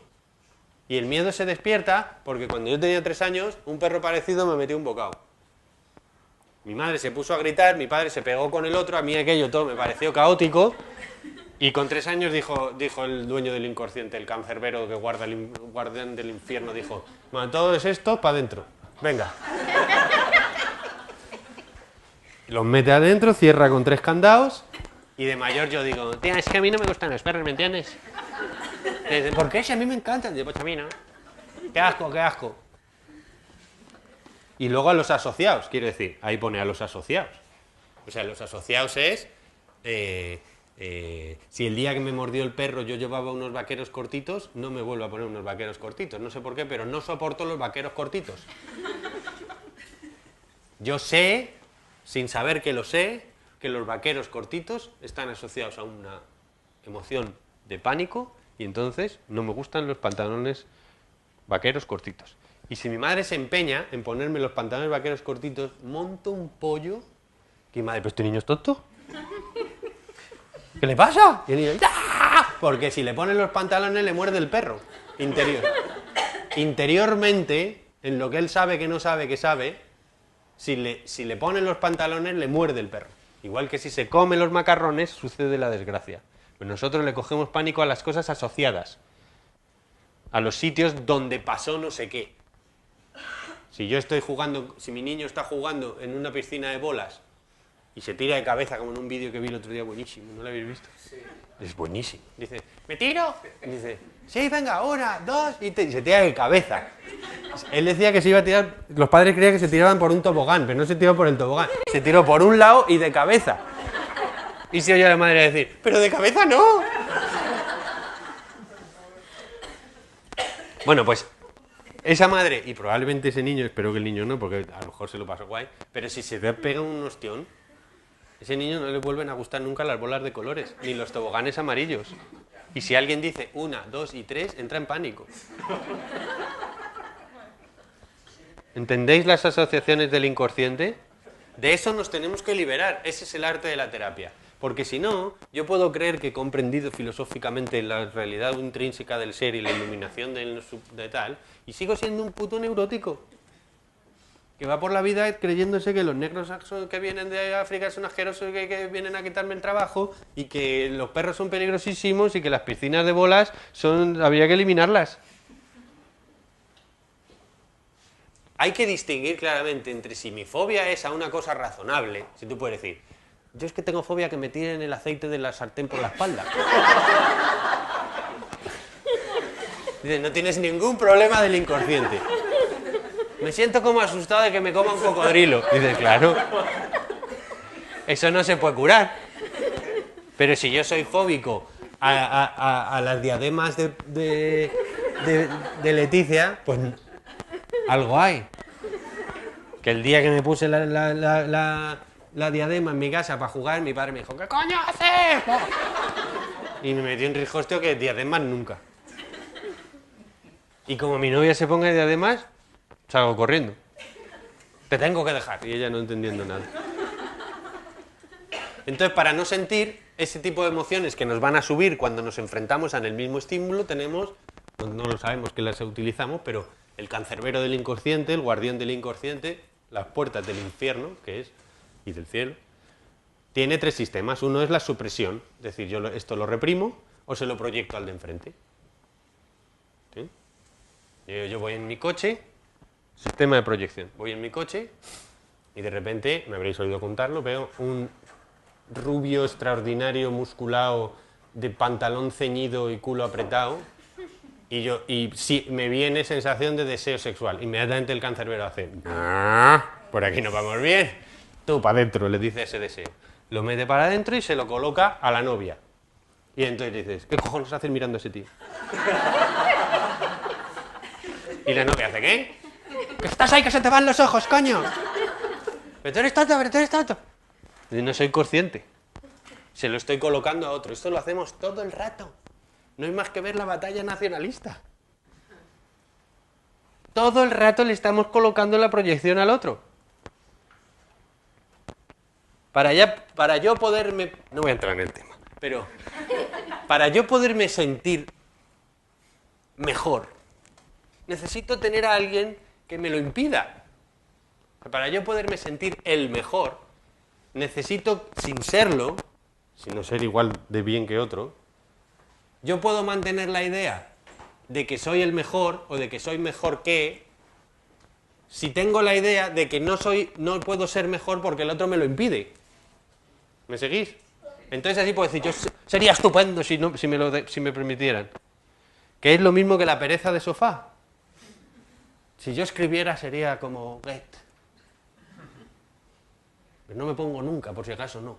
Y el miedo se despierta porque cuando yo tenía 3 años, un perro parecido me metió un bocado. Mi madre se puso a gritar, mi padre se pegó con el otro, a mí aquello todo me pareció caótico, y con 3 años dijo el dueño del inconsciente, el cancerbero que guarda el guardián del infierno, dijo, bueno, todo es esto para adentro, venga. Los mete adentro, cierra con 3 candados... Y de mayor yo digo, tía, es que a mí no me gustan los perros, ¿me entiendes? ¿Por qué? Si a mí me encantan. Digo, pues a mí no. Qué asco, qué asco. Y luego a los asociados, quiero decir, ahí pone a los asociados. O sea, los asociados es... si el día que me mordió el perro yo llevaba unos vaqueros cortitos, no me vuelvo a poner unos vaqueros cortitos. No sé por qué, pero no soporto los vaqueros cortitos. Yo sé, sin saber que lo sé, que los vaqueros cortitos están asociados a una emoción de pánico y entonces no me gustan los pantalones vaqueros cortitos. Y si mi madre se empeña en ponerme los pantalones vaqueros cortitos, monto un pollo que mi madre, pues este niño es tonto. ¿Qué le pasa? Y el niño, ¡ah! Porque si le ponen los pantalones le muerde el perro interior. Interiormente, en lo que él sabe que no sabe que sabe, si le ponen los pantalones le muerde el perro. Igual que si se come los macarrones, sucede la desgracia. Pues nosotros le cogemos pánico a las cosas asociadas, a los sitios donde pasó no sé qué. Si yo estoy jugando, si mi niño está jugando en una piscina de bolas y se tira de cabeza, como en un vídeo que vi el otro día, buenísimo, ¿no lo habéis visto? Sí. Es buenísimo. Dice, ¿me tiro? Y dice, sí, venga, 1, 2, y se tira de cabeza. Él decía que se iba a tirar, los padres creían que se tiraban por un tobogán, pero no se tiró por el tobogán, se tiró por un lado y de cabeza. Y se oye a la madre decir, pero de cabeza no. Bueno, pues esa madre, y probablemente ese niño, espero que el niño no, porque a lo mejor se lo pasó guay, pero si se pega un ostión, ese niño no le vuelven a gustar nunca las bolas de colores, ni los toboganes amarillos. Y si alguien dice 1, 2 y 3, entra en pánico. ¿Entendéis las asociaciones del inconsciente? De eso nos tenemos que liberar, ese es el arte de la terapia. Porque si no, yo puedo creer que he comprendido filosóficamente la realidad intrínseca del ser y la iluminación de tal, y sigo siendo un puto neurótico. Que va por la vida creyéndose que los negros que vienen de África son asquerosos que vienen a quitarme el trabajo, y que los perros son peligrosísimos y que las piscinas de bolas habría que eliminarlas. Hay que distinguir claramente entre si mi fobia es a una cosa razonable, si tú puedes decir, yo es que tengo fobia que me tiren el aceite de la sartén por la espalda. Dice, no tienes ningún problema del inconsciente. Me siento como asustado de que me coma un cocodrilo. Dices, claro, eso no se puede curar. Pero si yo soy fóbico a las diademas de Leticia, pues algo hay. Que el día que me puse la diadema en mi casa para jugar, mi padre me dijo, ¿qué coño haces? Y me metió en rigostio que diademas nunca. Y como mi novia se ponga diademas, salgo corriendo. Te tengo que dejar. Y ella no entendiendo nada. Entonces, para no sentir ese tipo de emociones que nos van a subir cuando nos enfrentamos en el mismo estímulo, tenemos, no lo sabemos que las utilizamos, pero el cancerbero del inconsciente, el guardián del inconsciente, las puertas del infierno, que es, y del cielo, tiene 3 sistemas. Uno es la supresión, es decir, yo esto lo reprimo o se lo proyecto al de enfrente. ¿Sí? Yo voy en mi coche, sistema de proyección, voy en mi coche y de repente, me habréis oído contarlo, veo un rubio extraordinario, musculado, de pantalón ceñido y culo apretado, y sí, me viene sensación de deseo sexual. Inmediatamente el cancerbero hace, por aquí no vamos bien, tú para adentro, le dice ese deseo. Lo mete para adentro y se lo coloca a la novia. Y entonces dices, ¿qué cojones haces mirando a ese tío? Y la novia hace, ¿qué? ¡Que estás ahí, que se te van los ojos, coño! Pero tú eres tonto, pero tú eres tonto. Y no soy consciente. Se lo estoy colocando a otro. Esto lo hacemos todo el rato. No hay más que ver la batalla nacionalista. Todo el rato le estamos colocando la proyección al otro. Para yo poderme... No voy a entrar en el tema, pero... Para yo poderme sentir mejor, necesito tener a alguien que me lo impida. Para yo poderme sentir el mejor, necesito, sin serlo, sin no ser igual de bien que otro, yo puedo mantener la idea de que soy el mejor o de que soy mejor que, si tengo la idea de que no puedo ser mejor porque el otro me lo impide. ¿Me seguís? Entonces así puedo decir, yo sería estupendo si me permitieran. Que es lo mismo que la pereza de sofá. Si yo escribiera sería como Goethe. Pero no me pongo nunca, por si acaso no.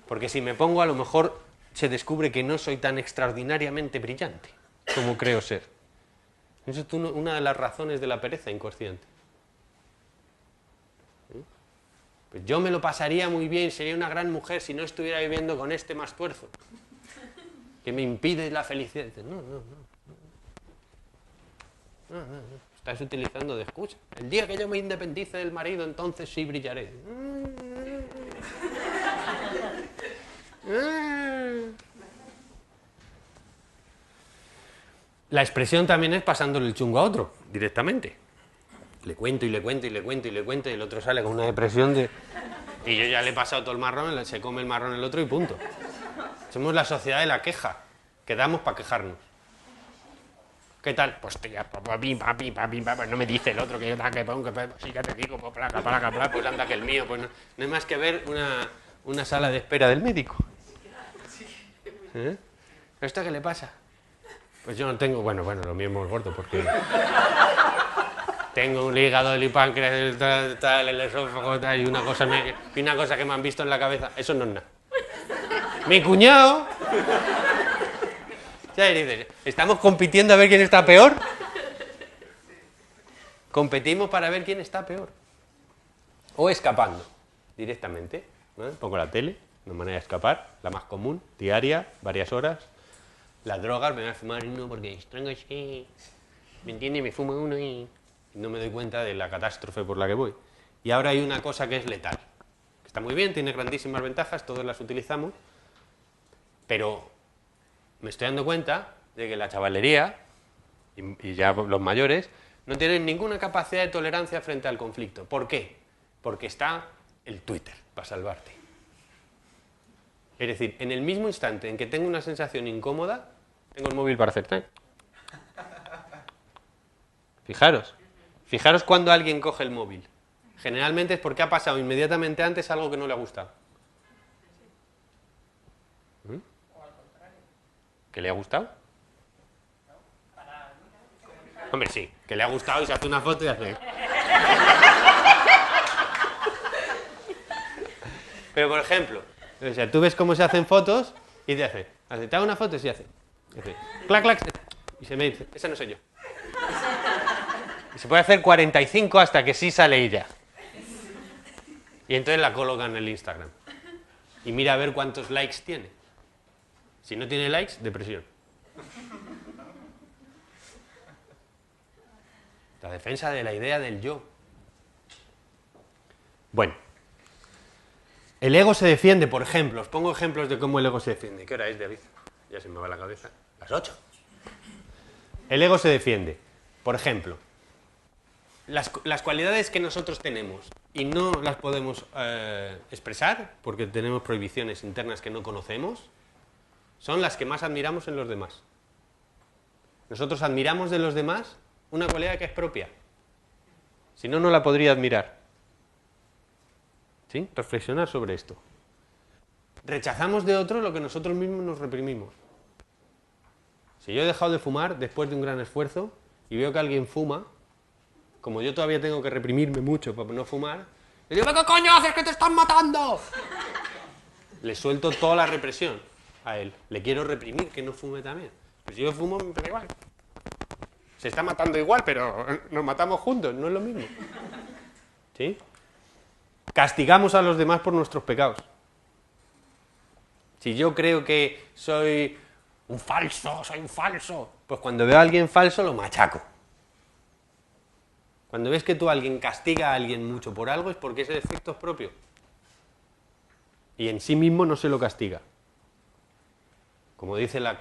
Porque si me pongo, a lo mejor se descubre que no soy tan extraordinariamente brillante como creo ser. Esa es una de las razones de la pereza inconsciente. Pues yo me lo pasaría muy bien, sería una gran mujer si no estuviera viviendo con este más tuerzo, que me impide la felicidad. No. Estás utilizando de excusa. El día que yo me independice del marido, entonces sí brillaré. La expresión también es pasándole el chungo a otro, directamente. Le cuento y le cuento y le cuento y le cuento y el otro sale con una depresión de... Y yo ya le he pasado todo el marrón, se come el marrón el otro y punto. Somos la sociedad de la queja. Quedamos para quejarnos. ¿Qué tal? Pues tía, pues no me dice el otro que yo que pongo, pues sí, ya te digo, pues placa, pues anda que el mío, pues no hay más que ver una sala de espera del médico. ¿Eh? ¿Esto qué le pasa? Pues yo no tengo, bueno, lo mismo es gordo, porque tengo un hígado, el páncreas, el esófago, y una cosa que me han visto en la cabeza. Eso no es nada. Mi cuñado... Ya dices, ¿estamos compitiendo a ver quién está peor? Competimos para ver quién está peor. O escapando, directamente. ¿No? Pongo la tele, una manera de escapar, la más común, diaria, varias horas. Las drogas, me voy a fumar uno porque tengo que... ¿Me entiendes? Me fumo uno y no me doy cuenta de la catástrofe por la que voy. Y ahora hay una cosa que es letal. Está muy bien, tiene grandísimas ventajas, todos las utilizamos, pero... me estoy dando cuenta de que la chavalería, y ya los mayores, no tienen ninguna capacidad de tolerancia frente al conflicto. ¿Por qué? Porque está el Twitter para salvarte. Es decir, en el mismo instante en que tengo una sensación incómoda, tengo el móvil para hacer. Fijaros cuando alguien coge el móvil. Generalmente es porque ha pasado inmediatamente antes algo que no le ha gustado. ¿Que le ha gustado? Hombre, sí, que le ha gustado y se hace una foto y hace... Pero, por ejemplo, o sea, tú ves cómo se hacen fotos y te hace, te hago una foto y se hace. Clac, clac, y se me dice, esa no soy yo. Y se puede hacer 45 hasta que sí sale ella. Y entonces la colocan en el Instagram. Y mira a ver cuántos likes tiene. Si no tiene likes, depresión. La defensa de la idea del yo. Bueno. El ego se defiende, por ejemplo. Os pongo ejemplos de cómo el ego se defiende. ¿Qué hora es, David? Ya se me va la cabeza. Las 8. El ego se defiende. Por ejemplo, las cualidades que nosotros tenemos y no las podemos expresar porque tenemos prohibiciones internas que no conocemos, son las que más admiramos en los demás. Nosotros admiramos de los demás una cualidad que es propia. Si no, no la podría admirar. ¿Sí? Reflexionar sobre esto. Rechazamos de otro lo que nosotros mismos nos reprimimos. Si yo he dejado de fumar después de un gran esfuerzo y veo que alguien fuma, como yo todavía tengo que reprimirme mucho para no fumar, le digo, ¿qué coño haces, que te están matando? Le suelto toda la represión a él. Le quiero reprimir que no fume también. Pues si yo fumo, me da igual. Se está matando igual, pero nos matamos juntos, no es lo mismo. ¿Sí? Castigamos a los demás por nuestros pecados. Si yo creo que soy un falso, pues cuando veo a alguien falso lo machaco. Cuando ves que tú alguien castiga a alguien mucho por algo es porque ese defecto es propio. Y en sí mismo no se lo castiga. Como dice la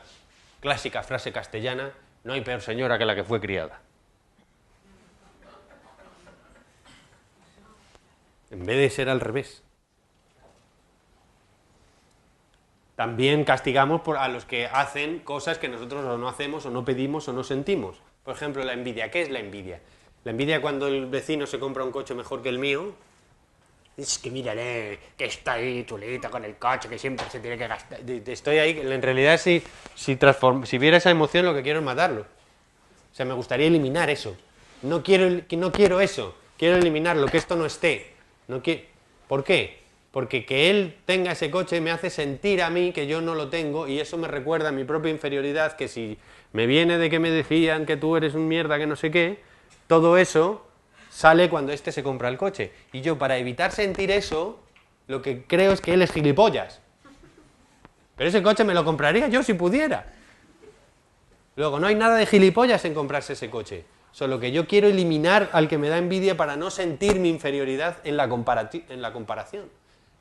clásica frase castellana, no hay peor señora que la que fue criada. En vez de ser al revés. También castigamos a los que hacen cosas que nosotros o no hacemos, o no pedimos, o no sentimos. Por ejemplo, la envidia. ¿Qué es la envidia? La envidia cuando el vecino se compra un coche mejor que el mío. Es que mírale, que está ahí chulito con el coche, que siempre se tiene que gastar. Estoy ahí, en realidad si viera esa emoción lo que quiero es matarlo. O sea, me gustaría eliminar eso. No quiero eso, quiero eliminarlo, que esto no esté. ¿Por qué? Porque que él tenga ese coche me hace sentir a mí que yo no lo tengo y eso me recuerda a mi propia inferioridad, que si me viene de que me decían que tú eres un mierda, que no sé qué, todo eso sale cuando este se compra el coche. Y yo, para evitar sentir eso, lo que creo es que él es gilipollas. Pero ese coche me lo compraría yo si pudiera. Luego, no hay nada de gilipollas en comprarse ese coche. Solo que yo quiero eliminar al que me da envidia para no sentir mi inferioridad en la comparación.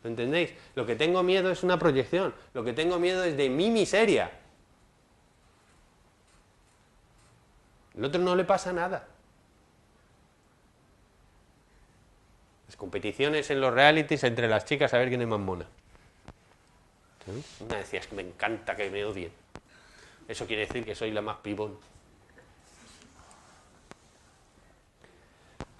¿Lo entendéis? Lo que tengo miedo es una proyección. Lo que tengo miedo es de mi miseria. Al otro no le pasa nada. Las competiciones en los realities entre las chicas a ver quién es más mona. ¿Sí? Una decía, es que me encanta que me odien. Eso quiere decir que soy la más pibón.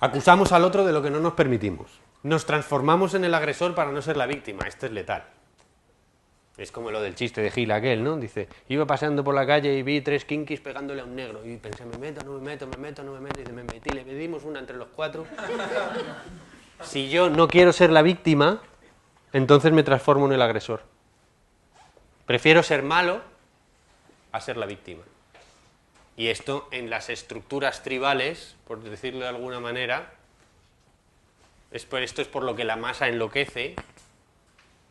Acusamos al otro de lo que no nos permitimos. Nos transformamos en el agresor para no ser la víctima. Esto es letal. Es como lo del chiste de Gil aquel, ¿no? Dice, iba paseando por la calle y vi 3 kinkis pegándole a un negro. Y pensé, me meto, no me meto, me meto, no me meto. Y dice, me metí, le medimos una entre los 4. Si yo no quiero ser la víctima, entonces me transformo en el agresor. Prefiero ser malo a ser la víctima. Y esto en las estructuras tribales, por decirlo de alguna manera, esto es por lo que la masa enloquece,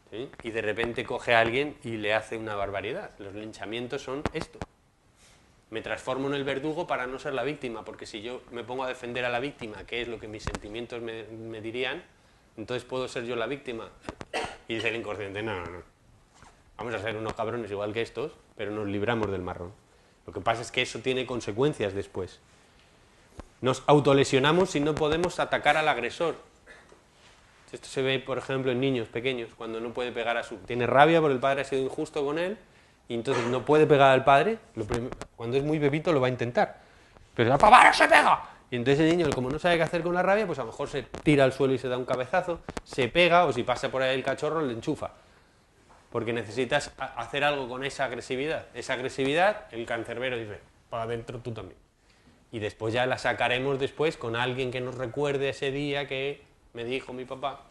¿sí? Y de repente coge a alguien y le hace una barbaridad. Los linchamientos son esto. Me transformo en el verdugo para no ser la víctima, porque si yo me pongo a defender a la víctima, que es lo que mis sentimientos me dirían, entonces puedo ser yo la víctima. Y dice el inconsciente, no. Vamos a ser unos cabrones igual que estos, pero nos libramos del marrón. Lo que pasa es que eso tiene consecuencias después. Nos autolesionamos si no podemos atacar al agresor. Esto se ve, por ejemplo, en niños pequeños, cuando no puede pegar tiene rabia porque el padre ha sido injusto con él, y entonces no puede pegar al padre. Cuando es muy bebito lo va a intentar. Pero el papá no se pega. Y entonces el niño, como no sabe qué hacer con la rabia, pues a lo mejor se tira al suelo y se da un cabezazo, se pega, o si pasa por ahí el cachorro, le enchufa. Porque necesitas hacer algo con esa agresividad. Esa agresividad, el cancerbero dice, para adentro tú también. Y después ya la sacaremos después con alguien que nos recuerde ese día que me dijo mi papá.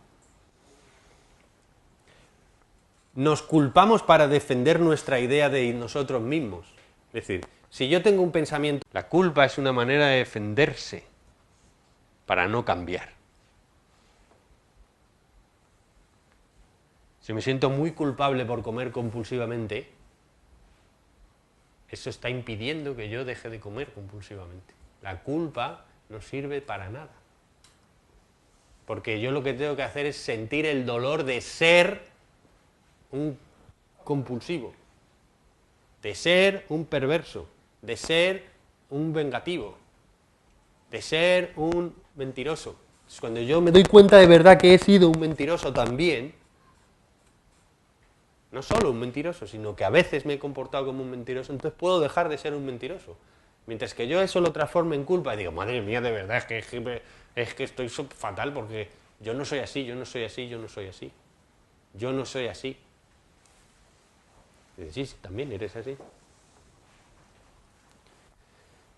Nos culpamos para defender nuestra idea de nosotros mismos. Es decir, si yo tengo un pensamiento, la culpa es una manera de defenderse para no cambiar. Si me siento muy culpable por comer compulsivamente, eso está impidiendo que yo deje de comer compulsivamente. La culpa no sirve para nada. Porque yo lo que tengo que hacer es sentir el dolor de ser un compulsivo, de ser un perverso, de ser un vengativo, de ser un mentiroso. Entonces, cuando yo me doy cuenta de verdad que he sido un mentiroso también, no solo un mentiroso, sino que a veces me he comportado como un mentiroso, entonces puedo dejar de ser un mentiroso. Mientras que yo eso lo transforme en culpa y digo, madre mía, de verdad, es que estoy fatal porque yo no soy así, yo no soy así, yo no soy así. Yo no soy así. Y dices, sí, también eres así.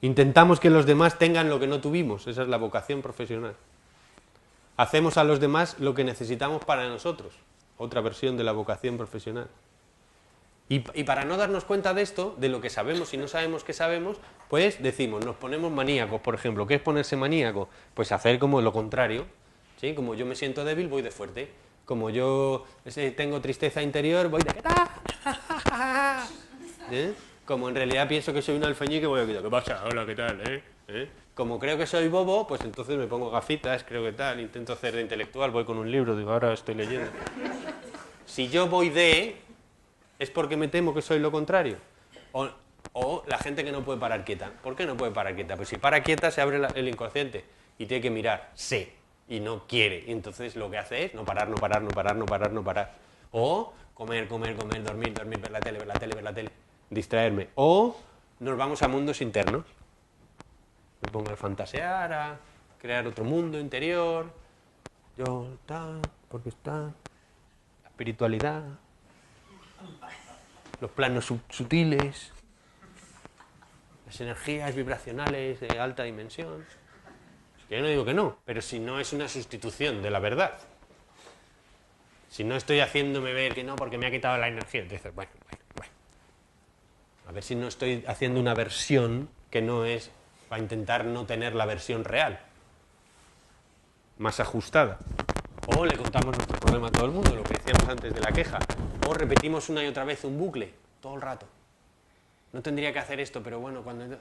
Intentamos que los demás tengan lo que no tuvimos, esa es la vocación profesional. Hacemos a los demás lo que necesitamos para nosotros, otra versión de la vocación profesional. Y para no darnos cuenta de esto, de lo que sabemos y no sabemos que sabemos, pues decimos, nos ponemos maníacos, por ejemplo. ¿Qué es ponerse maníaco? Pues hacer como lo contrario, ¿sí? Como yo me siento débil, voy de fuerte. Como yo tengo tristeza interior, voy de... ¿Eh? Como en realidad pienso que soy un alfeñique, voy a quitar, ¿qué pasa? Hola, ¿qué tal? Como creo que soy bobo, pues entonces me pongo gafitas, creo que tal, intento hacer de intelectual, voy con un libro, digo, ahora estoy leyendo. Si yo voy de... es porque me temo que soy lo contrario. O la gente que no puede parar quieta. ¿Por qué no puede parar quieta? Pues si para quieta se abre el inconsciente y tiene que mirar, sé, y no quiere. Y entonces lo que hace es no parar, no parar, no parar, no parar, no parar. O comer, comer, comer, dormir, dormir, ver la tele, ver la tele, ver la tele, distraerme. O nos vamos a mundos internos. Me pongo a fantasear, a crear otro mundo interior. Yo, tal, porque está, la espiritualidad, los planos sutiles, las energías vibracionales de alta dimensión. Yo no digo que no, pero si no es una sustitución de la verdad. Si no estoy haciéndome ver que no, porque me ha quitado la energía, entonces, bueno. A ver si no estoy haciendo una versión que no es para intentar no tener la versión real, más ajustada. O le contamos nuestro problema a todo el mundo, lo que decíamos antes de la queja. O repetimos una y otra vez un bucle, todo el rato. No tendría que hacer esto, pero bueno, cuando...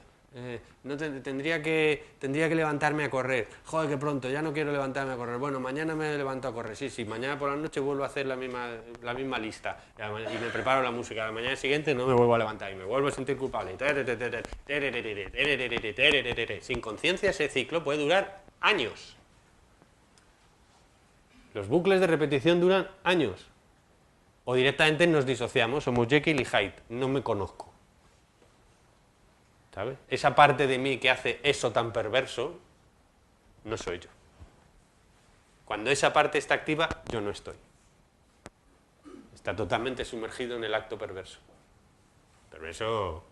tendría que levantarme a correr. Joder, que pronto, ya no quiero levantarme a correr. Bueno, mañana me levanto a correr. Sí, mañana por la noche vuelvo a hacer la misma lista. Y me preparo la música. La mañana siguiente no me vuelvo a levantar y me vuelvo a sentir culpable. Sin conciencia ese ciclo puede durar años. Los bucles de repetición duran años. O directamente nos disociamos, somos Jekyll y Hyde, no me conozco. ¿Sabes? Esa parte de mí que hace eso tan perverso, no soy yo. Cuando esa parte está activa, yo no estoy. Está totalmente sumergido en el acto perverso. Perverso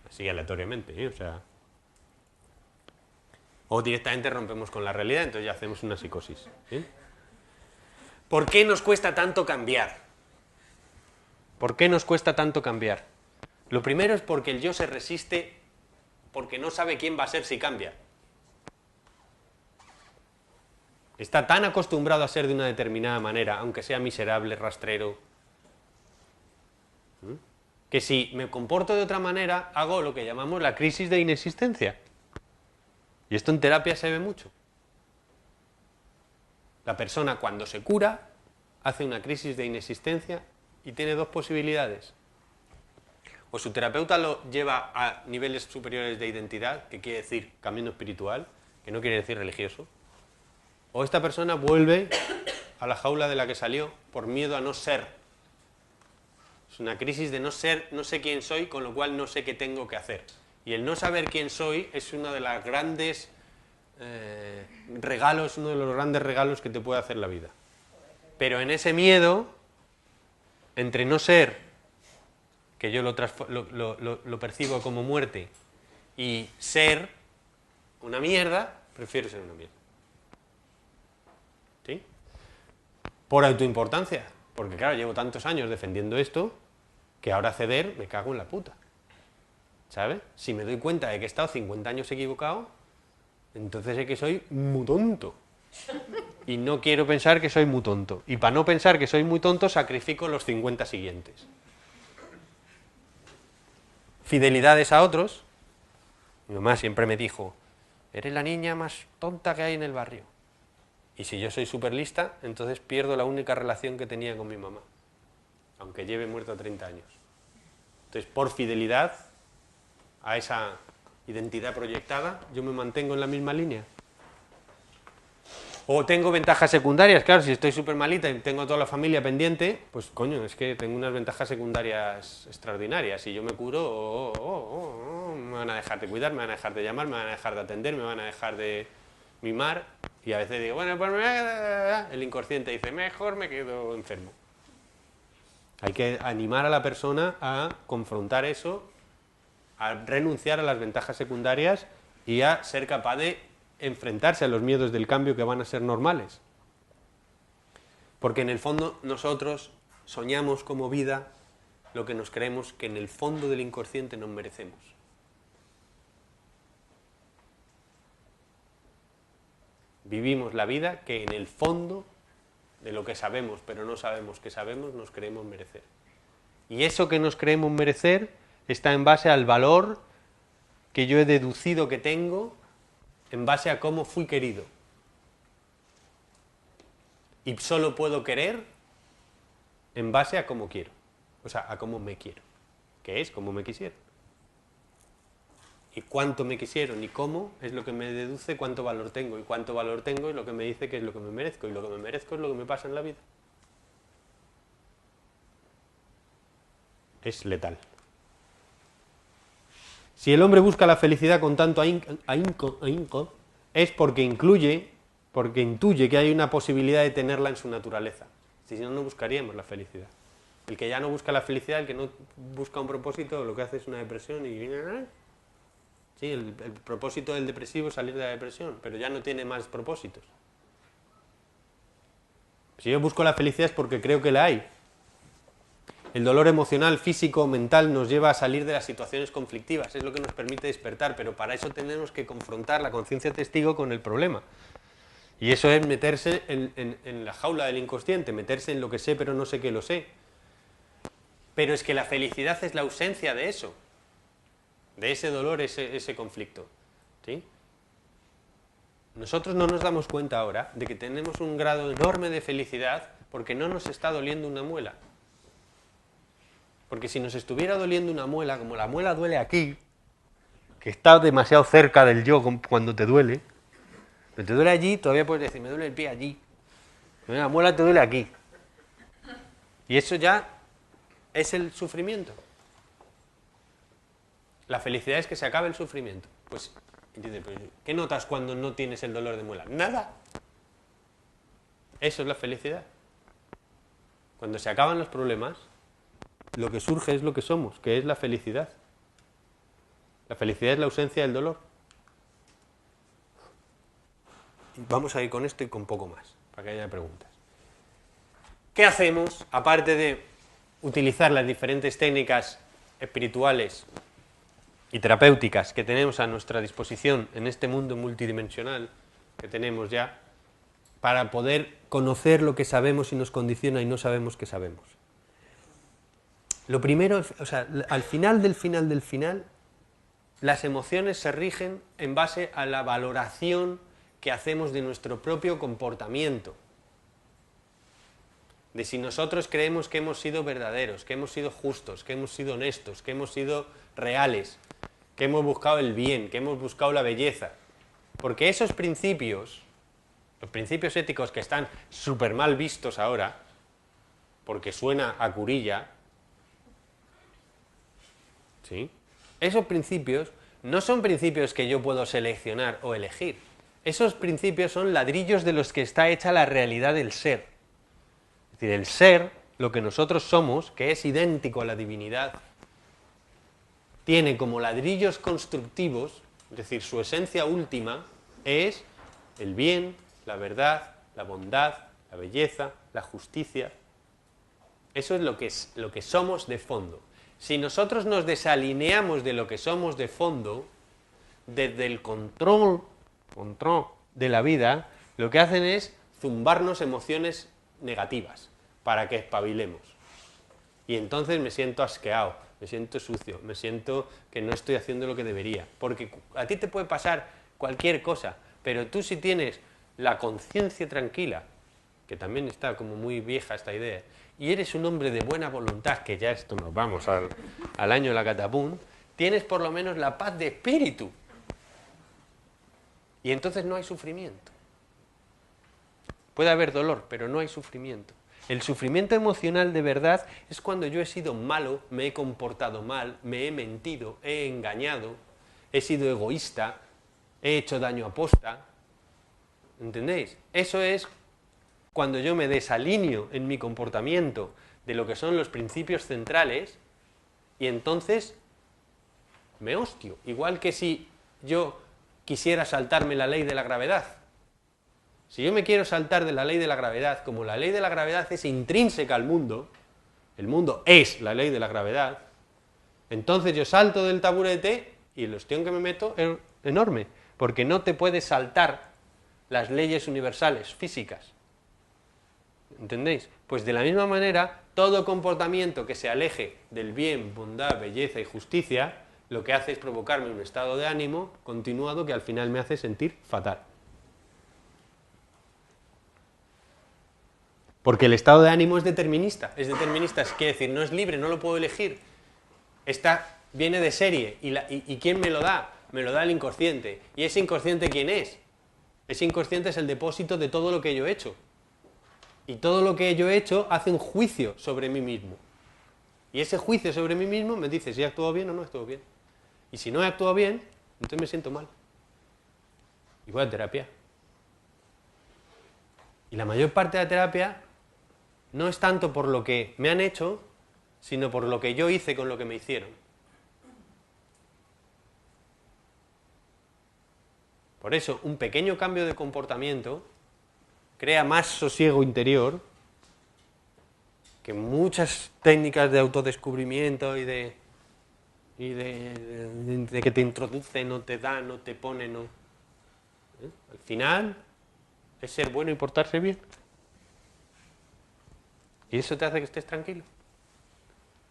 así aleatoriamente, ¿eh? O directamente rompemos con la realidad, entonces ya hacemos una psicosis. ¿Sí? ¿Por qué nos cuesta tanto cambiar? ¿Por qué nos cuesta tanto cambiar? Lo primero es porque el yo se resiste porque no sabe quién va a ser si cambia. Está tan acostumbrado a ser de una determinada manera, aunque sea miserable, rastrero, que si me comporto de otra manera, hago lo que llamamos la crisis de inexistencia. Y esto en terapia se ve mucho. La persona cuando se cura hace una crisis de inexistencia y tiene dos posibilidades. O su terapeuta lo lleva a niveles superiores de identidad, que quiere decir camino espiritual, que no quiere decir religioso, o esta persona vuelve a la jaula de la que salió por miedo a no ser. Es una crisis de no ser, no sé quién soy, con lo cual no sé qué tengo que hacer. Y el no saber quién soy es uno de los grandes regalos, uno de los grandes regalos que te puede hacer la vida. Pero en ese miedo, entre no ser, que yo lo percibo como muerte, y ser una mierda, prefiero ser una mierda. ¿Sí? Por autoimportancia. Porque claro, llevo tantos años defendiendo esto, que ahora ceder me cago en la puta. ¿Sabes? Si me doy cuenta de que he estado 50 años equivocado, entonces sé que soy muy tonto. Y no quiero pensar que soy muy tonto. Y para no pensar que soy muy tonto, sacrifico los 50 siguientes. Fidelidades a otros. Mi mamá siempre me dijo, eres la niña más tonta que hay en el barrio. Y si yo soy súper lista, entonces pierdo la única relación que tenía con mi mamá. Aunque lleve muerta 30 años. Entonces, por fidelidad a esa identidad proyectada, yo me mantengo en la misma línea. O tengo ventajas secundarias, claro, si estoy súper malita y tengo a toda la familia pendiente, pues coño, es que tengo unas ventajas secundarias extraordinarias. Si yo me curo, me van a dejar de cuidar, me van a dejar de llamar, me van a dejar de atender, me van a dejar de mimar. Y a veces digo, bueno, pues el inconsciente dice, mejor me quedo enfermo. Hay que animar a la persona a confrontar eso, a renunciar a las ventajas secundarias y a ser capaz de enfrentarse a los miedos del cambio que van a ser normales. Porque en el fondo nosotros soñamos como vida lo que nos creemos que en el fondo del inconsciente nos merecemos. Vivimos la vida que en el fondo de lo que sabemos, pero no sabemos que sabemos, nos creemos merecer. Y eso que nos creemos merecer está en base al valor que yo he deducido que tengo en base a cómo fui querido. Y solo puedo querer en base a cómo quiero. O sea, a cómo me quiero. Que es como me quisieron. Y cuánto me quisieron y cómo es lo que me deduce cuánto valor tengo. Y cuánto valor tengo es lo que me dice que es lo que me merezco. Y lo que me merezco es lo que me pasa en la vida. Es letal. Si el hombre busca la felicidad con tanto ahínco, es porque intuye que hay una posibilidad de tenerla en su naturaleza. Si no, no buscaríamos la felicidad. El que ya no busca la felicidad, el que no busca un propósito, lo que hace es una depresión y... Sí, el propósito del depresivo es salir de la depresión, pero ya no tiene más propósitos. Si yo busco la felicidad es porque creo que la hay. El dolor emocional, físico, mental nos lleva a salir de las situaciones conflictivas, es lo que nos permite despertar, pero para eso tenemos que confrontar la conciencia testigo con el problema. Y eso es meterse en la jaula del inconsciente, meterse en lo que sé pero no sé que lo sé. Pero es que la felicidad es la ausencia de eso, de ese dolor, ese conflicto. ¿Sí? Nosotros no nos damos cuenta ahora de que tenemos un grado enorme de felicidad porque no nos está doliendo una muela. Porque si nos estuviera doliendo una muela, como la muela duele aquí, que está demasiado cerca del yo cuando te duele, pero te duele allí, todavía puedes decir, me duele el pie allí. La muela te duele aquí. Y eso ya es el sufrimiento. La felicidad es que se acabe el sufrimiento. Pues, ¿qué notas cuando no tienes el dolor de muela? Nada. Eso es la felicidad. Cuando se acaban los problemas, lo que surge es lo que somos, que es la felicidad. La felicidad es la ausencia del dolor. Y vamos a ir con esto y con poco más, para que haya preguntas. ¿Qué hacemos, aparte de utilizar las diferentes técnicas espirituales y terapéuticas que tenemos a nuestra disposición en este mundo multidimensional que tenemos ya, para poder conocer lo que sabemos y nos condiciona y no sabemos que sabemos? Lo primero, o sea, al final del final, las emociones se rigen en base a la valoración que hacemos de nuestro propio comportamiento. De si nosotros creemos que hemos sido verdaderos, que hemos sido justos, que hemos sido honestos, que hemos sido reales, que hemos buscado el bien, que hemos buscado la belleza. Porque esos principios, los principios éticos que están súper mal vistos ahora, porque suena a curilla, ¿sí? Esos principios no son principios que yo puedo seleccionar o elegir. Esos principios son ladrillos de los que está hecha la realidad del ser. Es decir, el ser, lo que nosotros somos, que es idéntico a la divinidad, tiene como ladrillos constructivos, es decir, su esencia última es el bien, la verdad, la bondad, la belleza, la justicia. Eso es lo que somos de fondo. Si nosotros nos desalineamos de lo que somos de fondo, desde el control de la vida, lo que hacen es zumbarnos emociones negativas para que espabilemos. Y entonces me siento asqueado, me siento sucio, me siento que no estoy haciendo lo que debería. Porque a ti te puede pasar cualquier cosa, pero tú si tienes la conciencia tranquila, que también está como muy vieja esta idea, y eres un hombre de buena voluntad, que ya esto nos vamos al año de la catapum, tienes por lo menos la paz de espíritu. Y entonces no hay sufrimiento. Puede haber dolor, pero no hay sufrimiento. El sufrimiento emocional de verdad es cuando yo he sido malo, me he comportado mal, me he mentido, he engañado, he sido egoísta, he hecho daño aposta. ¿Entendéis? Eso es cuando yo me desalineo en mi comportamiento de lo que son los principios centrales y entonces me hostio. Igual que si yo quisiera saltarme la ley de la gravedad. Si yo me quiero saltar de la ley de la gravedad, como la ley de la gravedad es intrínseca al mundo, el mundo es la ley de la gravedad, entonces yo salto del taburete y el ostión que me meto es enorme, porque no te puedes saltar las leyes universales físicas. ¿Entendéis? Pues de la misma manera, todo comportamiento que se aleje del bien, bondad, belleza y justicia, lo que hace es provocarme un estado de ánimo continuado que al final me hace sentir fatal. Porque el estado de ánimo es determinista, quiere decir, no es libre, no lo puedo elegir. Viene de serie, ¿y quién me lo da? Me lo da el inconsciente. ¿Y ese inconsciente quién es? Ese inconsciente es el depósito de todo lo que yo he hecho. Y todo lo que yo he hecho hace un juicio sobre mí mismo. Y ese juicio sobre mí mismo me dice si he actuado bien o no he actuado bien. Y si no he actuado bien, entonces me siento mal. Y voy a terapia. Y la mayor parte de la terapia no es tanto por lo que me han hecho, sino por lo que yo hice con lo que me hicieron. Por eso, un pequeño cambio de comportamiento crea más sosiego interior que muchas técnicas de autodescubrimiento y de que te introduce, no te da, no te pone, no. Al final es ser bueno y portarse bien. Y eso te hace que estés tranquilo.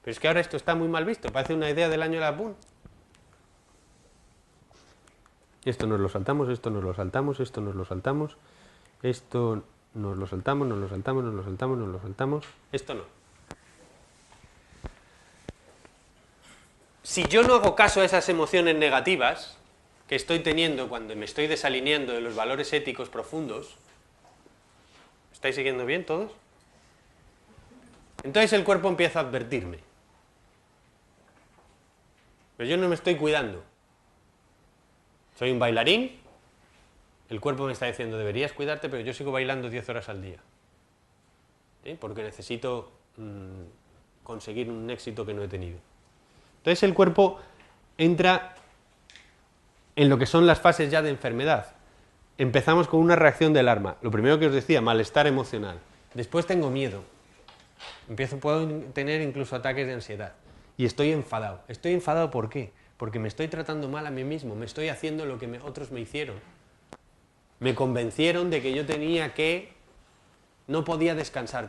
Pero es que ahora esto está muy mal visto, parece una idea del año de la PUN. Esto nos lo saltamos, esto nos lo saltamos, esto nos lo saltamos, esto nos lo saltamos, nos lo saltamos, nos lo saltamos, nos lo saltamos, esto no. Si yo no hago caso a esas emociones negativas que estoy teniendo cuando me estoy desalineando de los valores éticos profundos, ¿estáis siguiendo bien todos? Entonces el cuerpo empieza a advertirme. Pero yo no me estoy cuidando. Soy un bailarín, el cuerpo me está diciendo deberías cuidarte, pero yo sigo bailando 10 horas al día. ¿Sí? Porque necesito conseguir un éxito que no he tenido. Entonces el cuerpo entra en lo que son las fases ya de enfermedad. Empezamos con una reacción de alarma. Lo primero que os decía, malestar emocional. Después tengo miedo. Puedo tener incluso ataques de ansiedad. Y estoy enfadado. ¿Estoy enfadado por qué? Porque me estoy tratando mal a mí mismo. Me estoy haciendo lo que otros me hicieron. Me convencieron de que yo no podía descansar,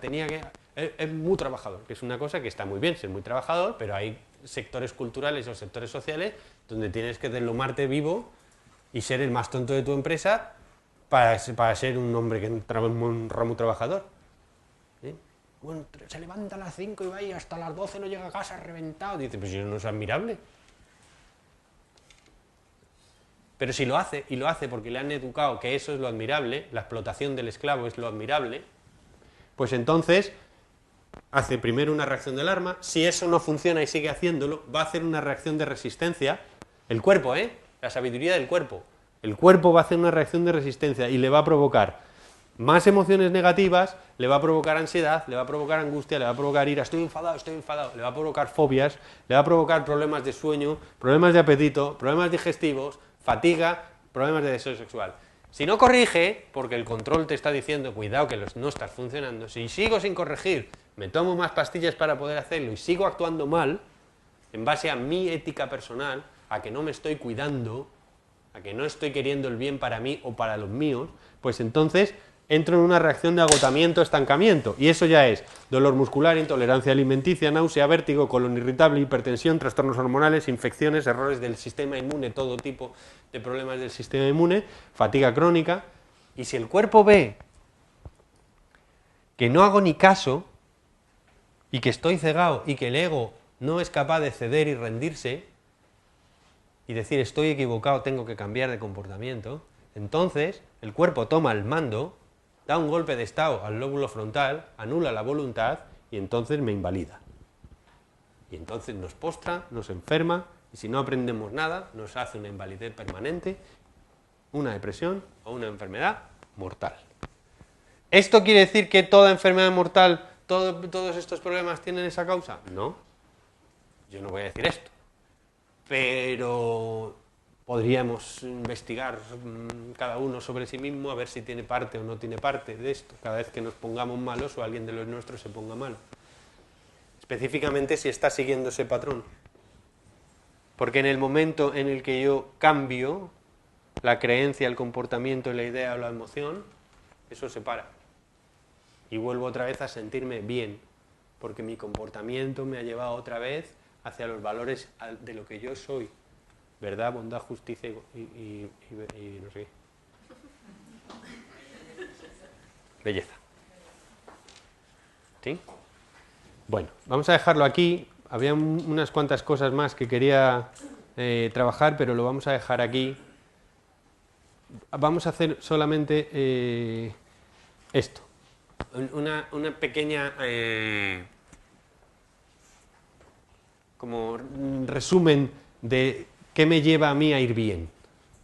es muy trabajador, que es una cosa que está muy bien, ser muy trabajador, pero hay sectores culturales o sectores sociales donde tienes que deslumarte vivo y ser el más tonto de tu empresa para ser un hombre que entra en un ramo trabajador. ¿Sí? Bueno, se levanta a las 5 y va y hasta las 12 no llega a casa reventado. Dice, pues eso no es admirable. Pero si lo hace, y lo hace porque le han educado que eso es lo admirable, la explotación del esclavo es lo admirable, pues entonces hace primero una reacción de alarma. Si eso no funciona y sigue haciéndolo, va a hacer una reacción de resistencia. El cuerpo, la sabiduría del cuerpo. El cuerpo va a hacer una reacción de resistencia y le va a provocar más emociones negativas, le va a provocar ansiedad, le va a provocar angustia, le va a provocar ira, estoy enfadado, le va a provocar fobias, le va a provocar problemas de sueño, problemas de apetito, problemas digestivos, fatiga, problemas de deseo sexual. Si no corrige, porque el control te está diciendo, cuidado que no estás funcionando, si sigo sin corregir, me tomo más pastillas para poder hacerlo y sigo actuando mal, en base a mi ética personal, a que no me estoy cuidando, a que no estoy queriendo el bien para mí o para los míos, pues entonces entro en una reacción de agotamiento, estancamiento, y eso ya es dolor muscular, intolerancia alimenticia, náusea, vértigo, colon irritable, hipertensión, trastornos hormonales, infecciones, errores del sistema inmune, todo tipo de problemas del sistema inmune, fatiga crónica. Y si el cuerpo ve que no hago ni caso y que estoy cegado y que el ego no es capaz de ceder y rendirse y decir estoy equivocado, tengo que cambiar de comportamiento, entonces el cuerpo toma el mando, da un golpe de estado al lóbulo frontal, anula la voluntad y entonces me invalida. Y entonces nos postra, nos enferma y si no aprendemos nada nos hace una invalidez permanente, una depresión o una enfermedad mortal. ¿Esto quiere decir que toda enfermedad mortal, todos estos problemas tienen esa causa? No, yo no voy a decir esto, pero podríamos investigar cada uno sobre sí mismo a ver si tiene parte o no tiene parte de esto, cada vez que nos pongamos malos o alguien de los nuestros se ponga malo. Específicamente si está siguiendo ese patrón. Porque en el momento en el que yo cambio la creencia, el comportamiento, la idea o la emoción, eso se para. Y vuelvo otra vez a sentirme bien, porque mi comportamiento me ha llevado otra vez hacia los valores de lo que yo soy. Verdad, bondad, justicia y no sé qué. Belleza. ¿Sí? Bueno, vamos a dejarlo aquí. Había unas cuantas cosas más que quería trabajar, pero lo vamos a dejar aquí. Vamos a hacer solamente esto. Una pequeña como resumen de qué me lleva a mí a ir bien,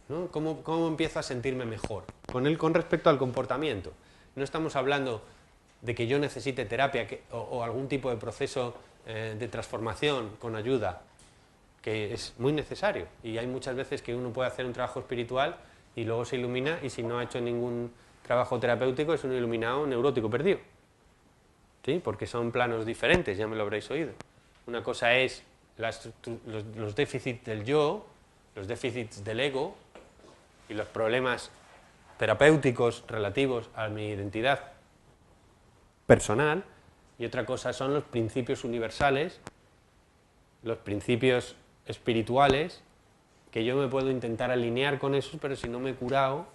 ¿no? ¿Cómo empiezo a sentirme mejor? Con respecto al comportamiento. No estamos hablando de que yo necesite terapia o algún tipo de proceso de transformación con ayuda, que es muy necesario. Y hay muchas veces que uno puede hacer un trabajo espiritual y luego se ilumina y si no ha hecho ningún trabajo terapéutico es un iluminado neurótico perdido. ¿Sí? Porque son planos diferentes, ya me lo habréis oído. Una cosa es los déficits del yo, los déficits del ego y los problemas terapéuticos relativos a mi identidad personal, y otra cosa son los principios universales, los principios espirituales, que yo me puedo intentar alinear con esos, pero si no me he curado,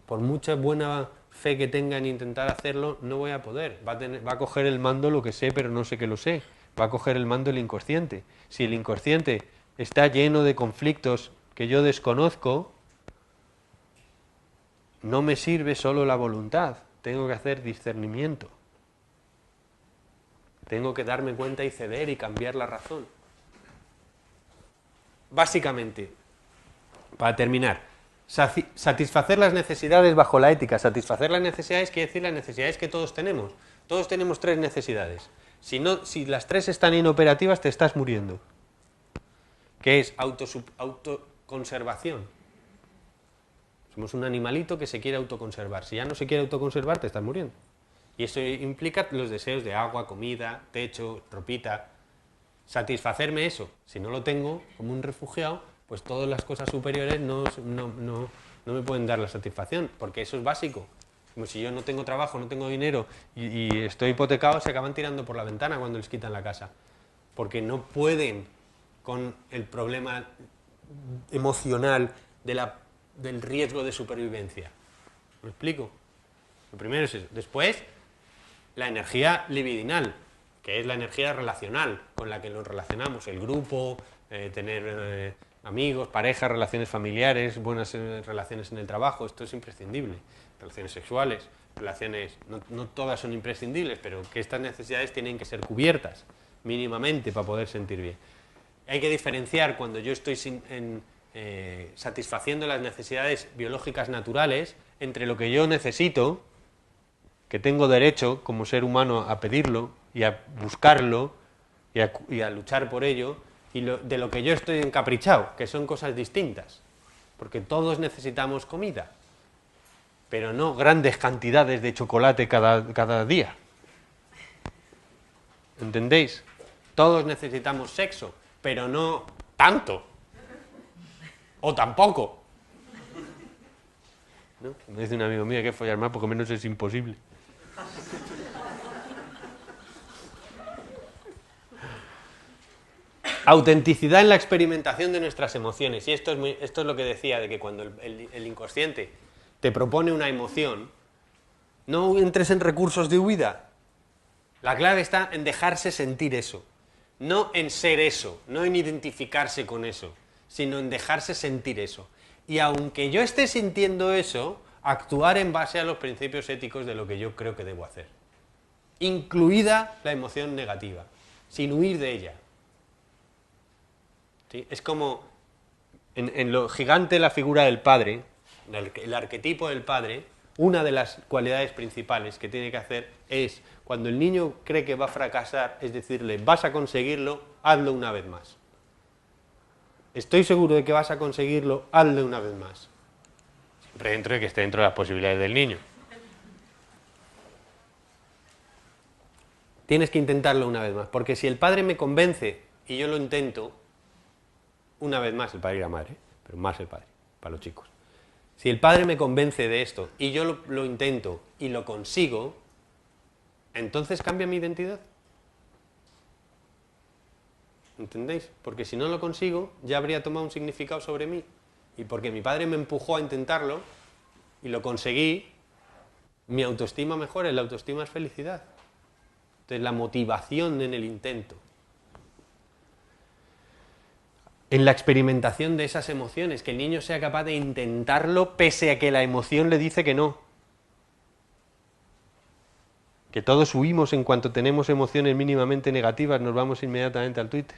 por mucha buena fe que tenga en intentar hacerlo, no voy a poder. Va a coger el mando lo que sé, pero no sé que lo sé. Va a coger el mando el inconsciente. Si el inconsciente está lleno de conflictos que yo desconozco, no me sirve solo la voluntad. Tengo que hacer discernimiento. Tengo que darme cuenta y ceder y cambiar la razón. Básicamente, para terminar, satisfacer las necesidades bajo la ética. Satisfacer las necesidades quiere decir las necesidades que todos tenemos. Todos tenemos 3 necesidades. Si las 3 están inoperativas, te estás muriendo. ¿Qué es? Autoconservación. Somos un animalito que se quiere autoconservar. Si ya no se quiere autoconservar, te estás muriendo. Y eso implica los deseos de agua, comida, techo, ropita. Satisfacerme eso. Si no lo tengo, como un refugiado, pues todas las cosas superiores no me pueden dar la satisfacción, porque eso es básico. Como si yo no tengo trabajo, no tengo dinero y estoy hipotecado, se acaban tirando por la ventana cuando les quitan la casa. Porque no pueden con el problema emocional del riesgo de supervivencia. ¿Me explico? Lo primero es eso. Después, la energía libidinal, que es la energía relacional con la que nos relacionamos, el grupo, tener amigos, parejas, relaciones familiares, buenas relaciones en el trabajo, esto es imprescindible. Relaciones sexuales, relaciones, no todas son imprescindibles, pero que estas necesidades tienen que ser cubiertas mínimamente para poder sentir bien. Hay que diferenciar cuando yo estoy satisfaciendo las necesidades biológicas naturales entre lo que yo necesito, que tengo derecho como ser humano a pedirlo y a buscarlo y a luchar por ello, y de lo que yo estoy encaprichado, que son cosas distintas, porque todos necesitamos comida, pero no grandes cantidades de chocolate cada día. ¿Entendéis? Todos necesitamos sexo, pero no tanto. O tampoco. ¿No? Me dice un amigo mío que follar más porque menos es imposible. Autenticidad en la experimentación de nuestras emociones. Y esto es lo que decía, de que cuando el inconsciente te propone una emoción, no entres en recursos de huida. La clave está en dejarse sentir eso. No en ser eso, no en identificarse con eso, sino en dejarse sentir eso. Y aunque yo esté sintiendo eso, actuar en base a los principios éticos de lo que yo creo que debo hacer. Incluida la emoción negativa, sin huir de ella. ¿Sí? Es como en lo gigante de la figura del padre, el arquetipo del padre, una de las cualidades principales que tiene que hacer es, cuando el niño cree que va a fracasar, es decirle, vas a conseguirlo, hazlo una vez más. Estoy seguro de que vas a conseguirlo, hazlo una vez más. Siempre dentro de que esté dentro de las posibilidades del niño. Tienes que intentarlo una vez más, porque si el padre me convence y yo lo intento, una vez más el padre y la madre, pero más el padre, para los chicos. Si el padre me convence de esto y yo lo intento y lo consigo, entonces cambia mi identidad. ¿Entendéis? Porque si no lo consigo, ya habría tomado un significado sobre mí. Y porque mi padre me empujó a intentarlo y lo conseguí, mi autoestima mejora y la autoestima es felicidad. Entonces la motivación en el intento. En la experimentación de esas emociones, que el niño sea capaz de intentarlo pese a que la emoción le dice que no. Que todos huimos en cuanto tenemos emociones mínimamente negativas, nos vamos inmediatamente al Twitter.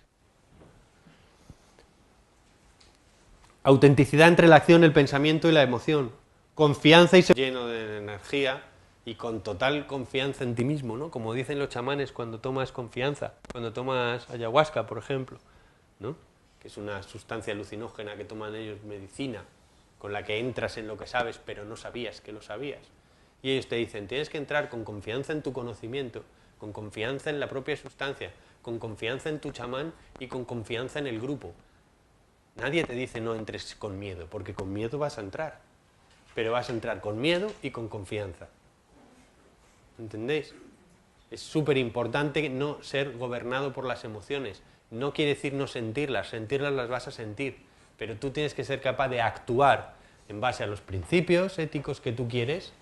Autenticidad entre la acción, el pensamiento y la emoción. Confianza y lleno de energía y con total confianza en ti mismo, ¿no? Como dicen los chamanes cuando tomas confianza, cuando tomas ayahuasca, por ejemplo, ¿no? Que es una sustancia alucinógena que toman ellos, medicina, con la que entras en lo que sabes, pero no sabías que lo sabías. Y ellos te dicen, tienes que entrar con confianza en tu conocimiento, con confianza en la propia sustancia, con confianza en tu chamán y con confianza en el grupo. Nadie te dice no entres con miedo, porque con miedo vas a entrar. Pero vas a entrar con miedo y con confianza. ¿Entendéis? Es súper importante no ser gobernado por las emociones. No quiere decir no sentirlas las vas a sentir, pero tú tienes que ser capaz de actuar en base a los principios éticos que tú quieres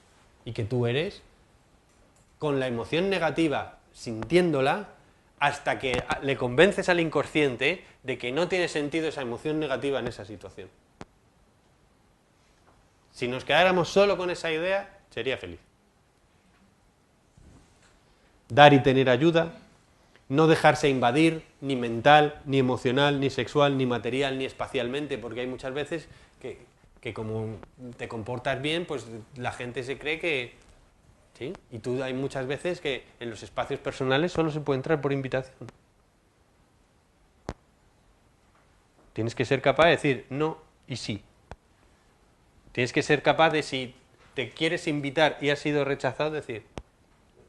y que tú eres, con la emoción negativa, sintiéndola, hasta que le convences al inconsciente de que no tiene sentido esa emoción negativa en esa situación. Si nos quedáramos solo con esa idea, sería feliz. Dar y tener ayuda, no dejarse invadir, ni mental, ni emocional, ni sexual, ni material, ni espacialmente, porque hay muchas veces que como te comportas bien, pues la gente se cree que... ¿sí? Y tú hay muchas veces que en los espacios personales solo se puede entrar por invitación. Tienes que ser capaz de decir no y sí. Tienes que ser capaz de, si te quieres invitar y has sido rechazado, decir,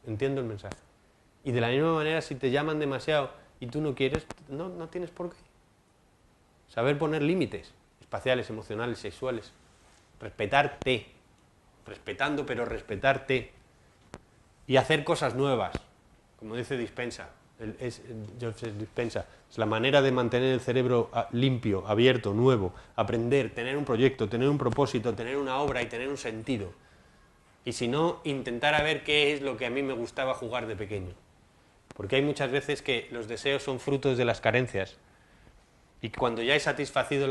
entiendo el mensaje. Y de la misma manera, si te llaman demasiado y tú no quieres, no tienes por qué. Saber poner límites espaciales, emocionales, sexuales. Respetarte. Respetando, pero respetarte. Y hacer cosas nuevas. Como dice Dispensa. Joseph Dispensa. Es la manera de mantener el cerebro limpio, abierto, nuevo. Aprender, tener un proyecto, tener un propósito, tener una obra y tener un sentido. Y si no, intentar a ver qué es lo que a mí me gustaba jugar de pequeño. Porque hay muchas veces que los deseos son frutos de las carencias. Y cuando ya he satisfacido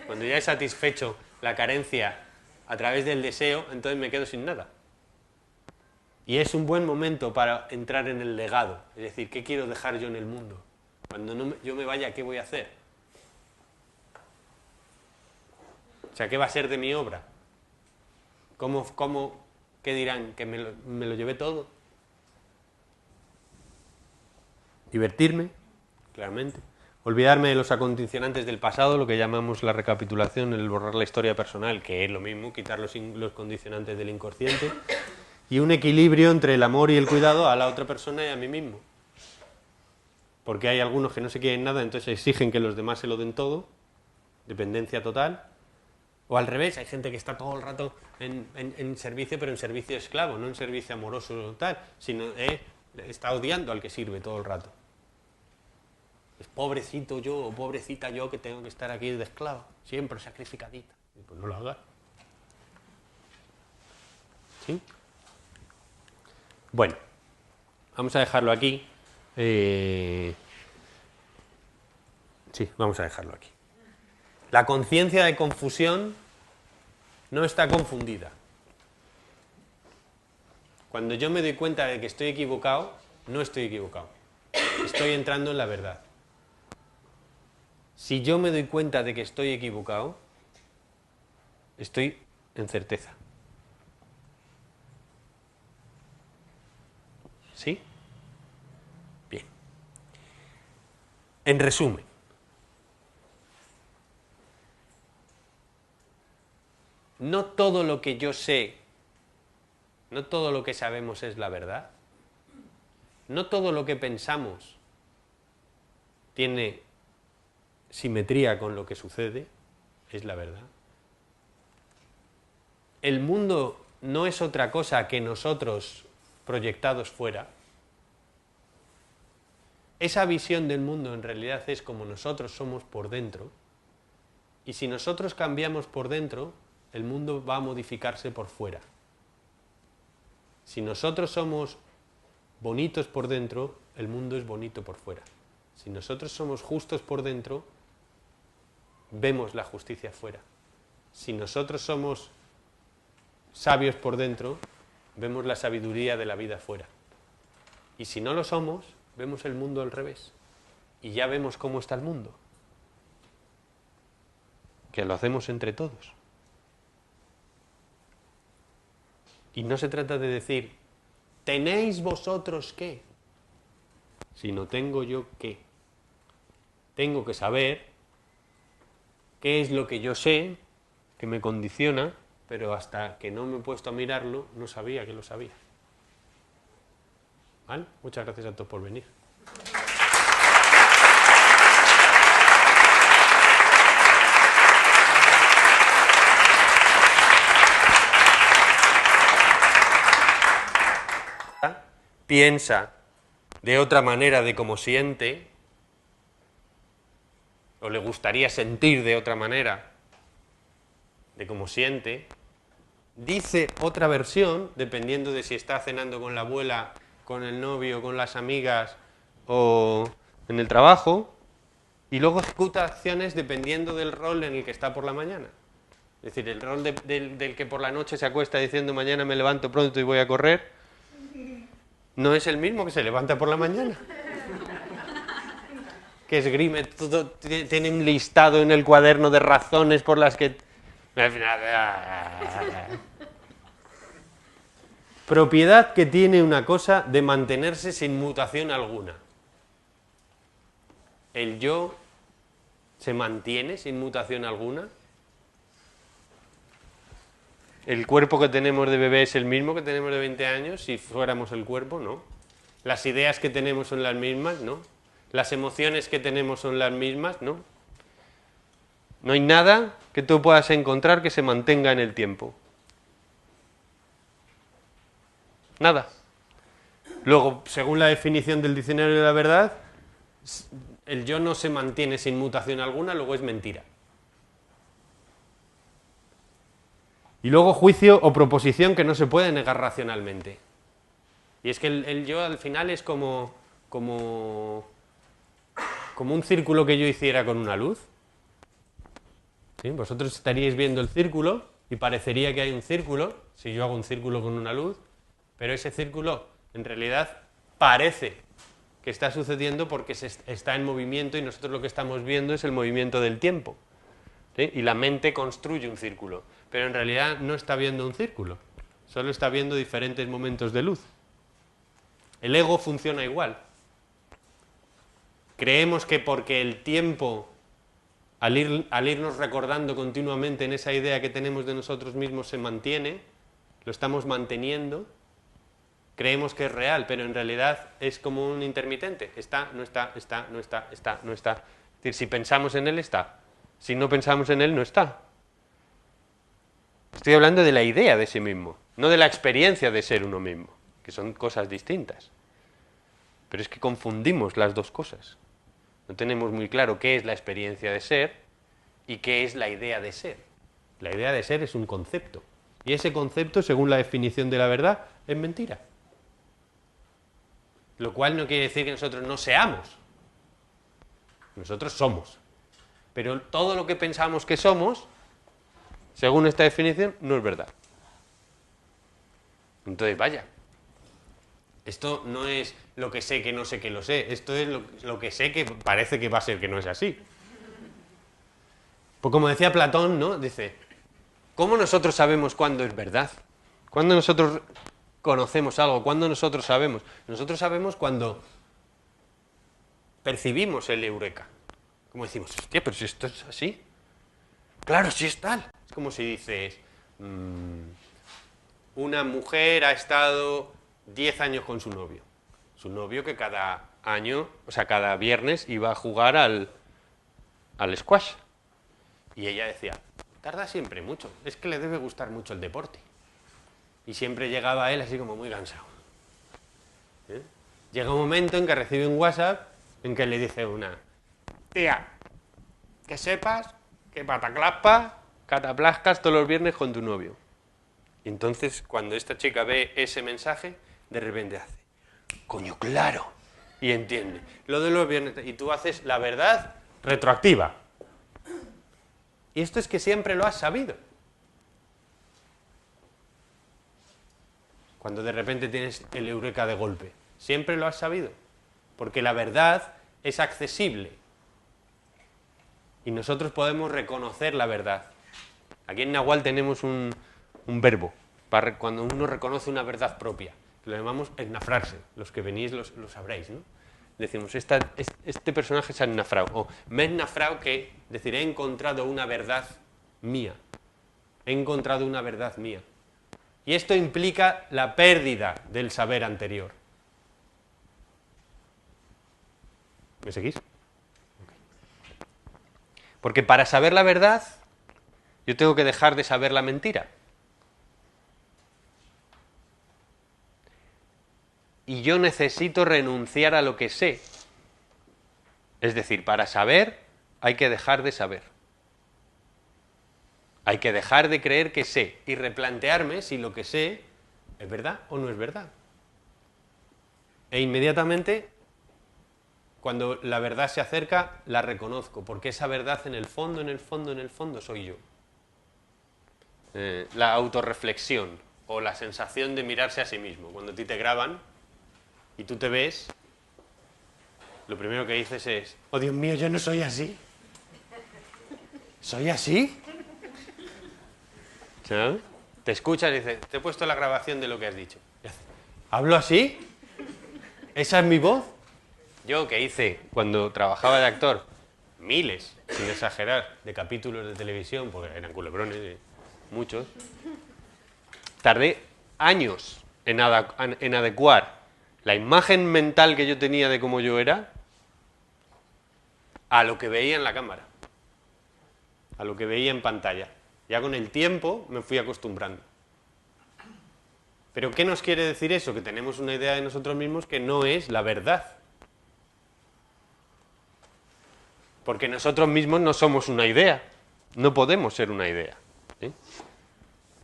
cuando ya he satisfecho la carencia a través del deseo, entonces me quedo sin nada. Y es un buen momento para entrar en el legado. Es decir, ¿qué quiero dejar yo en el mundo? Cuando yo me vaya, ¿qué voy a hacer? O sea, ¿qué va a ser de mi obra? ¿Qué dirán? ¿Que me lo llevé todo? Divertirme, claramente. Olvidarme de los acondicionantes del pasado, lo que llamamos la recapitulación, el borrar la historia personal, que es lo mismo, quitar los condicionantes del inconsciente. Y un equilibrio entre el amor y el cuidado a la otra persona y a mí mismo. Porque hay algunos que no se quieren nada, entonces exigen que los demás se lo den todo, dependencia total. O al revés, hay gente que está todo el rato en servicio, pero en servicio esclavo, no en servicio amoroso tal, sino está odiando al que sirve todo el rato. Es pobrecito yo o pobrecita yo que tengo que estar aquí de esclavo, siempre sacrificadita. Y pues no lo hagas. ¿Sí? Bueno, vamos a dejarlo aquí. Sí, vamos a dejarlo aquí. La conciencia de confusión no está confundida. Cuando yo me doy cuenta de que estoy equivocado, no estoy equivocado. Estoy entrando en la verdad. Si yo me doy cuenta de que estoy equivocado, estoy en certeza. ¿Sí? Bien. En resumen, no todo lo que yo sé, no todo lo que sabemos es la verdad. No todo lo que pensamos tiene simetría con lo que sucede, es la verdad. El mundo no es otra cosa que nosotros proyectados fuera. Esa visión del mundo en realidad es como nosotros somos por dentro, y si nosotros cambiamos por dentro, el mundo va a modificarse por fuera. Si nosotros somos bonitos por dentro, el mundo es bonito por fuera. Si nosotros somos justos por dentro, vemos la justicia fuera. Si nosotros somos sabios por dentro, vemos la sabiduría de la vida fuera. Y si no lo somos, vemos el mundo al revés. Y ya vemos cómo está el mundo. Que lo hacemos entre todos. Y no se trata de decir, ¿tenéis vosotros qué? Sino tengo yo qué. Tengo que saber qué es lo que yo sé, que me condiciona, pero hasta que no me he puesto a mirarlo, no sabía que lo sabía. ¿Vale? Muchas gracias a todos por venir. Piensa de otra manera de cómo siente, o le gustaría sentir de otra manera de cómo siente, dice otra versión, dependiendo de si está cenando con la abuela, con el novio, con las amigas o en el trabajo, y luego ejecuta acciones dependiendo del rol en el que está por la mañana. Es decir, el rol del que por la noche se acuesta diciendo mañana me levanto pronto y voy a correr, no es el mismo que se levanta por la mañana. Que esgrime, todo, tiene un listado en el cuaderno de razones por las que... Propiedad que tiene una cosa de mantenerse sin mutación alguna. ¿El yo se mantiene sin mutación alguna? ¿El cuerpo que tenemos de bebé es el mismo que tenemos de 20 años? Si fuéramos el cuerpo, no. ¿Las ideas que tenemos son las mismas? No. ¿Las emociones que tenemos son las mismas? No. No hay nada que tú puedas encontrar que se mantenga en el tiempo. Nada. Luego, según la definición del diccionario de la verdad, el yo no se mantiene sin mutación alguna, luego es mentira. Y luego juicio o proposición que no se puede negar racionalmente. Y es que el yo al final es como un círculo que yo hiciera con una luz. ¿Sí? Vosotros estaríais viendo el círculo y parecería que hay un círculo, si yo hago un círculo con una luz, pero ese círculo en realidad parece que está sucediendo porque está en movimiento y nosotros lo que estamos viendo es el movimiento del tiempo. ¿Sí? Y la mente construye un círculo, pero en realidad no está viendo un círculo, solo está viendo diferentes momentos de luz. El ego funciona igual. Creemos que porque el tiempo, al irnos recordando continuamente en esa idea que tenemos de nosotros mismos, se mantiene, lo estamos manteniendo, creemos que es real, pero en realidad es como un intermitente. Está, no está, está, no está, está, no está. Es decir, si pensamos en él, está. Si no pensamos en él, no está. Estoy hablando de la idea de sí mismo, no de la experiencia de ser uno mismo, que son cosas distintas. Pero es que confundimos las dos cosas. No tenemos muy claro qué es la experiencia de ser y qué es la idea de ser. La idea de ser es un concepto. Y ese concepto, según la definición de la verdad, es mentira. Lo cual no quiere decir que nosotros no seamos. Nosotros somos. Pero todo lo que pensamos que somos, según esta definición, no es verdad. Entonces, vaya. Esto no es lo que sé que no sé que lo sé. Esto es lo que sé que parece que va a ser que no es así. Pues como decía Platón, ¿no? Dice, ¿cómo nosotros sabemos cuándo es verdad? ¿Cuándo nosotros conocemos algo? ¿Cuándo nosotros sabemos? Nosotros sabemos cuando percibimos el eureka. Como decimos, hostia, pero si esto es así. Claro, sí es tal. Es como si dices, una mujer ha estado 10 años con su novio. Su novio que cada año, o sea, cada viernes iba a jugar al squash. Y ella decía, tarda siempre mucho, es que le debe gustar mucho el deporte. Y siempre llegaba él así como muy cansado. ¿Eh? Llega un momento en que recibe un WhatsApp en que le dice una, tía, que sepas que pataclaspa, cataplascas todos los viernes con tu novio. Y entonces, cuando esta chica ve ese mensaje, de repente hace, coño, claro, y entiende. Lo de los viernes, y tú haces la verdad retroactiva. Y esto es que siempre lo has sabido. Cuando de repente tienes el eureka de golpe, siempre lo has sabido. Porque la verdad es accesible. Y nosotros podemos reconocer la verdad. Aquí en Nahual tenemos un verbo, para cuando uno reconoce una verdad propia. Lo llamamos ennafrarse. Los que venís lo sabréis, ¿no? Decimos, este personaje se ha ennafrado. O me he ennafrado que, decir, he encontrado una verdad mía. He encontrado una verdad mía. Y esto implica la pérdida del saber anterior. ¿Me seguís? Okay. Porque para saber la verdad, yo tengo que dejar de saber la mentira. Y yo necesito renunciar a lo que sé. Es decir, para saber hay que dejar de saber. Hay que dejar de creer que sé y replantearme si lo que sé es verdad o no es verdad. E inmediatamente, cuando la verdad se acerca, la reconozco, porque esa verdad en el fondo, en el fondo, en el fondo soy yo. La autorreflexión o la sensación de mirarse a sí mismo. Cuando a ti te graban, y tú te ves, lo primero que dices es, oh Dios mío, yo no soy así. ¿Soy así? ¿Sabes? Te escuchas y dices, te he puesto la grabación de lo que has dicho. ¿Hablo así? ¿Esa es mi voz? Yo que hice, cuando trabajaba de actor, miles, sin exagerar, de capítulos de televisión, porque eran culebrones, muchos, tardé años en adecuar la imagen mental que yo tenía de cómo yo era a lo que veía en la cámara, a lo que veía en pantalla. Ya con el tiempo me fui acostumbrando. ¿Pero qué nos quiere decir eso? Que tenemos una idea de nosotros mismos que no es la verdad. Porque nosotros mismos no somos una idea. No podemos ser una idea. ¿Sí?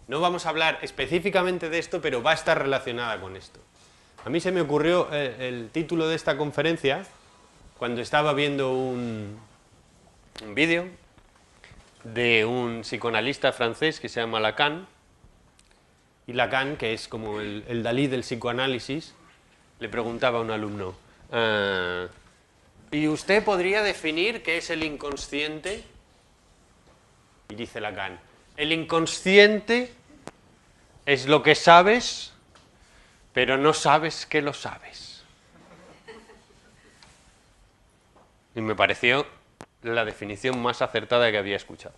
No vamos a hablar específicamente de esto, pero va a estar relacionada con esto. A mí se me ocurrió el título de esta conferencia cuando estaba viendo un vídeo de un psicoanalista francés que se llama Lacan. Y Lacan, que es como el Dalí del psicoanálisis, le preguntaba a un alumno, ¿y usted podría definir qué es el inconsciente? Y dice Lacan, el inconsciente es lo que sabes, pero no sabes que lo sabes. Y me pareció la definición más acertada que había escuchado.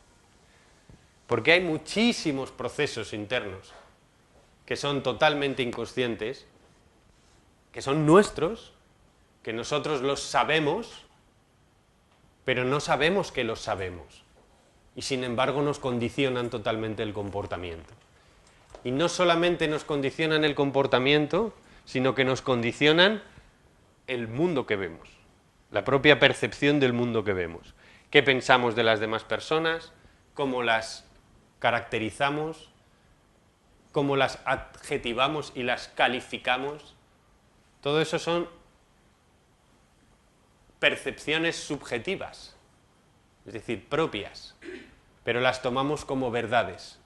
Porque hay muchísimos procesos internos que son totalmente inconscientes, que son nuestros, que nosotros los sabemos, pero no sabemos que los sabemos. Y sin embargo nos condicionan totalmente el comportamiento. Y no solamente nos condicionan el comportamiento, sino que nos condicionan el mundo que vemos, la propia percepción del mundo que vemos. ¿Qué pensamos de las demás personas? ¿Cómo las caracterizamos? ¿Cómo las adjetivamos y las calificamos? Todo eso son percepciones subjetivas, es decir, propias, pero las tomamos como verdades.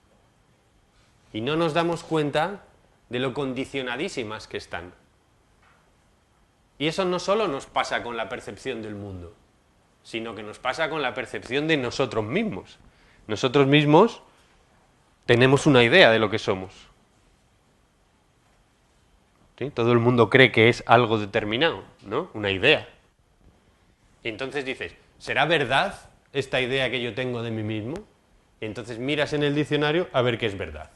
Y no nos damos cuenta de lo condicionadísimas que están. Y eso no solo nos pasa con la percepción del mundo, sino que nos pasa con la percepción de nosotros mismos. Nosotros mismos tenemos una idea de lo que somos. ¿Sí? Todo el mundo cree que es algo determinado, ¿no? Una idea. Y entonces dices, ¿será verdad esta idea que yo tengo de mí mismo? Y entonces miras en el diccionario a ver qué es verdad,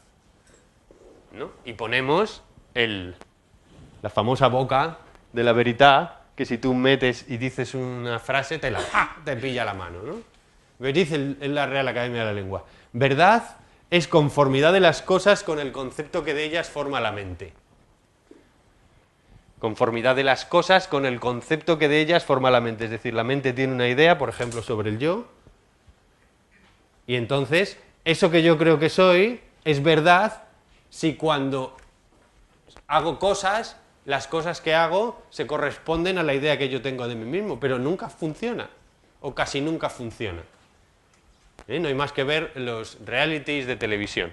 ¿no? Y ponemos la famosa boca de la veridad, que si tú metes y dices una frase, te pilla la mano, ¿no? Dice en la Real Academia de la Lengua, verdad es conformidad de las cosas con el concepto que de ellas forma la mente. Conformidad de las cosas con el concepto que de ellas forma la mente. Es decir, la mente tiene una idea, por ejemplo, sobre el yo, y entonces eso que yo creo que soy es verdad si cuando hago cosas, las cosas que hago se corresponden a la idea que yo tengo de mí mismo, pero nunca funciona, o casi nunca funciona. No hay más que ver los realities de televisión.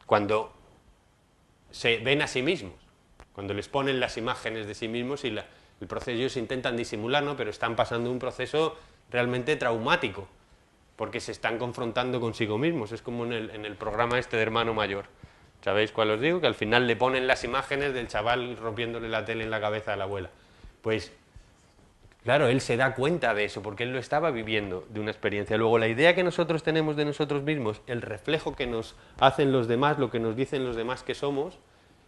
Cuando se ven a sí mismos, cuando les ponen las imágenes de sí mismos y el proceso, ellos intentan disimular, ¿no? Pero están pasando un proceso realmente traumático, porque se están confrontando consigo mismos. Es como en el programa este de Hermano Mayor. ¿Sabéis cuál os digo? Que al final le ponen las imágenes del chaval rompiéndole la tele en la cabeza a la abuela. Pues, claro, él se da cuenta de eso, porque él lo estaba viviendo de una experiencia. Luego, la idea que nosotros tenemos de nosotros mismos, el reflejo que nos hacen los demás, lo que nos dicen los demás que somos,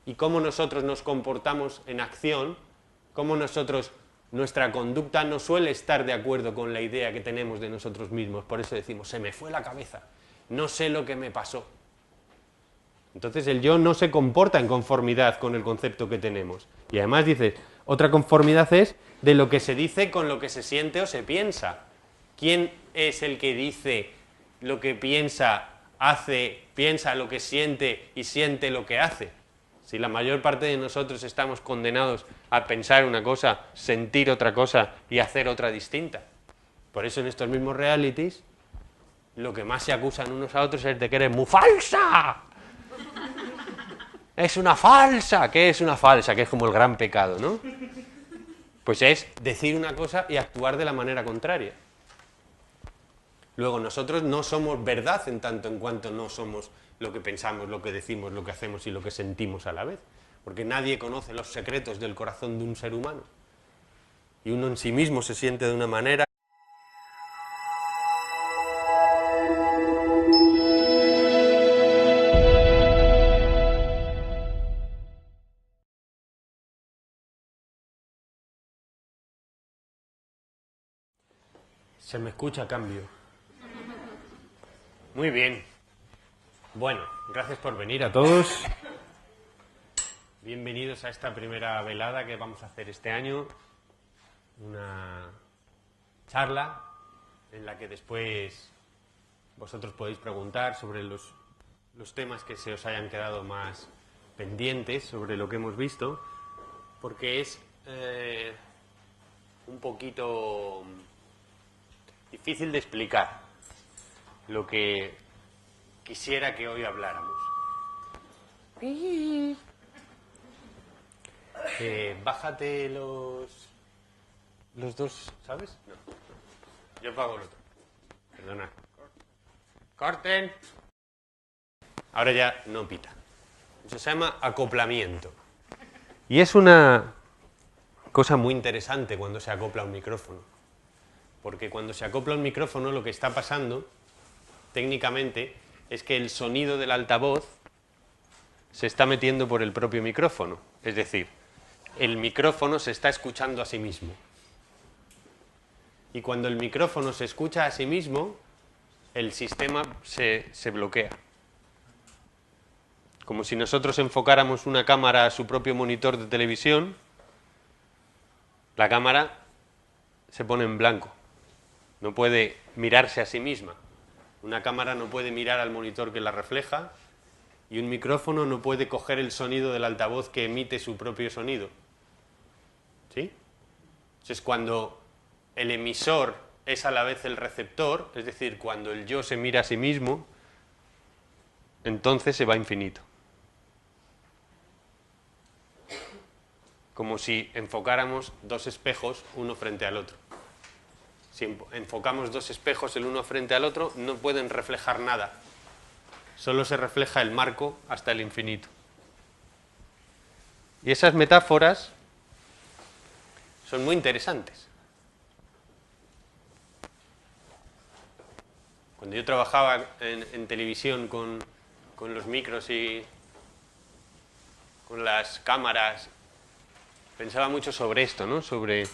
y cómo nosotros nos comportamos en acción, cómo nuestra conducta no suele estar de acuerdo con la idea que tenemos de nosotros mismos. Por eso decimos, se me fue la cabeza, no sé lo que me pasó. Entonces el yo no se comporta en conformidad con el concepto que tenemos. Y además dices, otra conformidad es de lo que se dice con lo que se siente o se piensa. ¿Quién es el que dice lo que piensa, piensa lo que siente y siente lo que hace? Si la mayor parte de nosotros estamos condenados a pensar una cosa, sentir otra cosa y hacer otra distinta. Por eso en estos mismos realities, lo que más se acusan unos a otros es de que eres muy falsa. Es una falsa. ¿Qué es una falsa? Que es como el gran pecado, ¿no? Pues es decir una cosa y actuar de la manera contraria. Luego, nosotros no somos verdad en tanto en cuanto no somos lo que pensamos, lo que decimos, lo que hacemos y lo que sentimos a la vez. Porque nadie conoce los secretos del corazón de un ser humano. Y uno en sí mismo se siente de una manera. Se me escucha a cambio. Muy bien. Bueno, gracias por venir a todos. Bienvenidos a esta primera velada que vamos a hacer este año. Una charla en la que después vosotros podéis preguntar sobre los temas que se os hayan quedado más pendientes sobre lo que hemos visto, porque es un poquito difícil de explicar lo que quisiera que hoy habláramos. Bájate los dos, ¿sabes? No. Yo pago los dos. Perdona. ¡Corten! Ahora ya no pita. Eso se llama acoplamiento. Y es una cosa muy interesante cuando se acopla un micrófono. Porque cuando se acopla un micrófono lo que está pasando, técnicamente, es que el sonido del altavoz se está metiendo por el propio micrófono. Es decir, el micrófono se está escuchando a sí mismo. Y cuando el micrófono se escucha a sí mismo, el sistema se bloquea. Como si nosotros enfocáramos una cámara a su propio monitor de televisión, la cámara se pone en blanco. No puede mirarse a sí misma. Una cámara no puede mirar al monitor que la refleja y un micrófono no puede coger el sonido del altavoz que emite su propio sonido. ¿Sí? Entonces, cuando el emisor es a la vez el receptor, es decir, cuando el yo se mira a sí mismo, entonces se va a infinito. Como si enfocáramos dos espejos uno frente al otro. Si enfocamos dos espejos el uno frente al otro, no pueden reflejar nada. Solo se refleja el marco hasta el infinito. Y esas metáforas son muy interesantes. Cuando yo trabajaba en televisión con los micros y con las cámaras, pensaba mucho sobre esto, ¿no? Sobre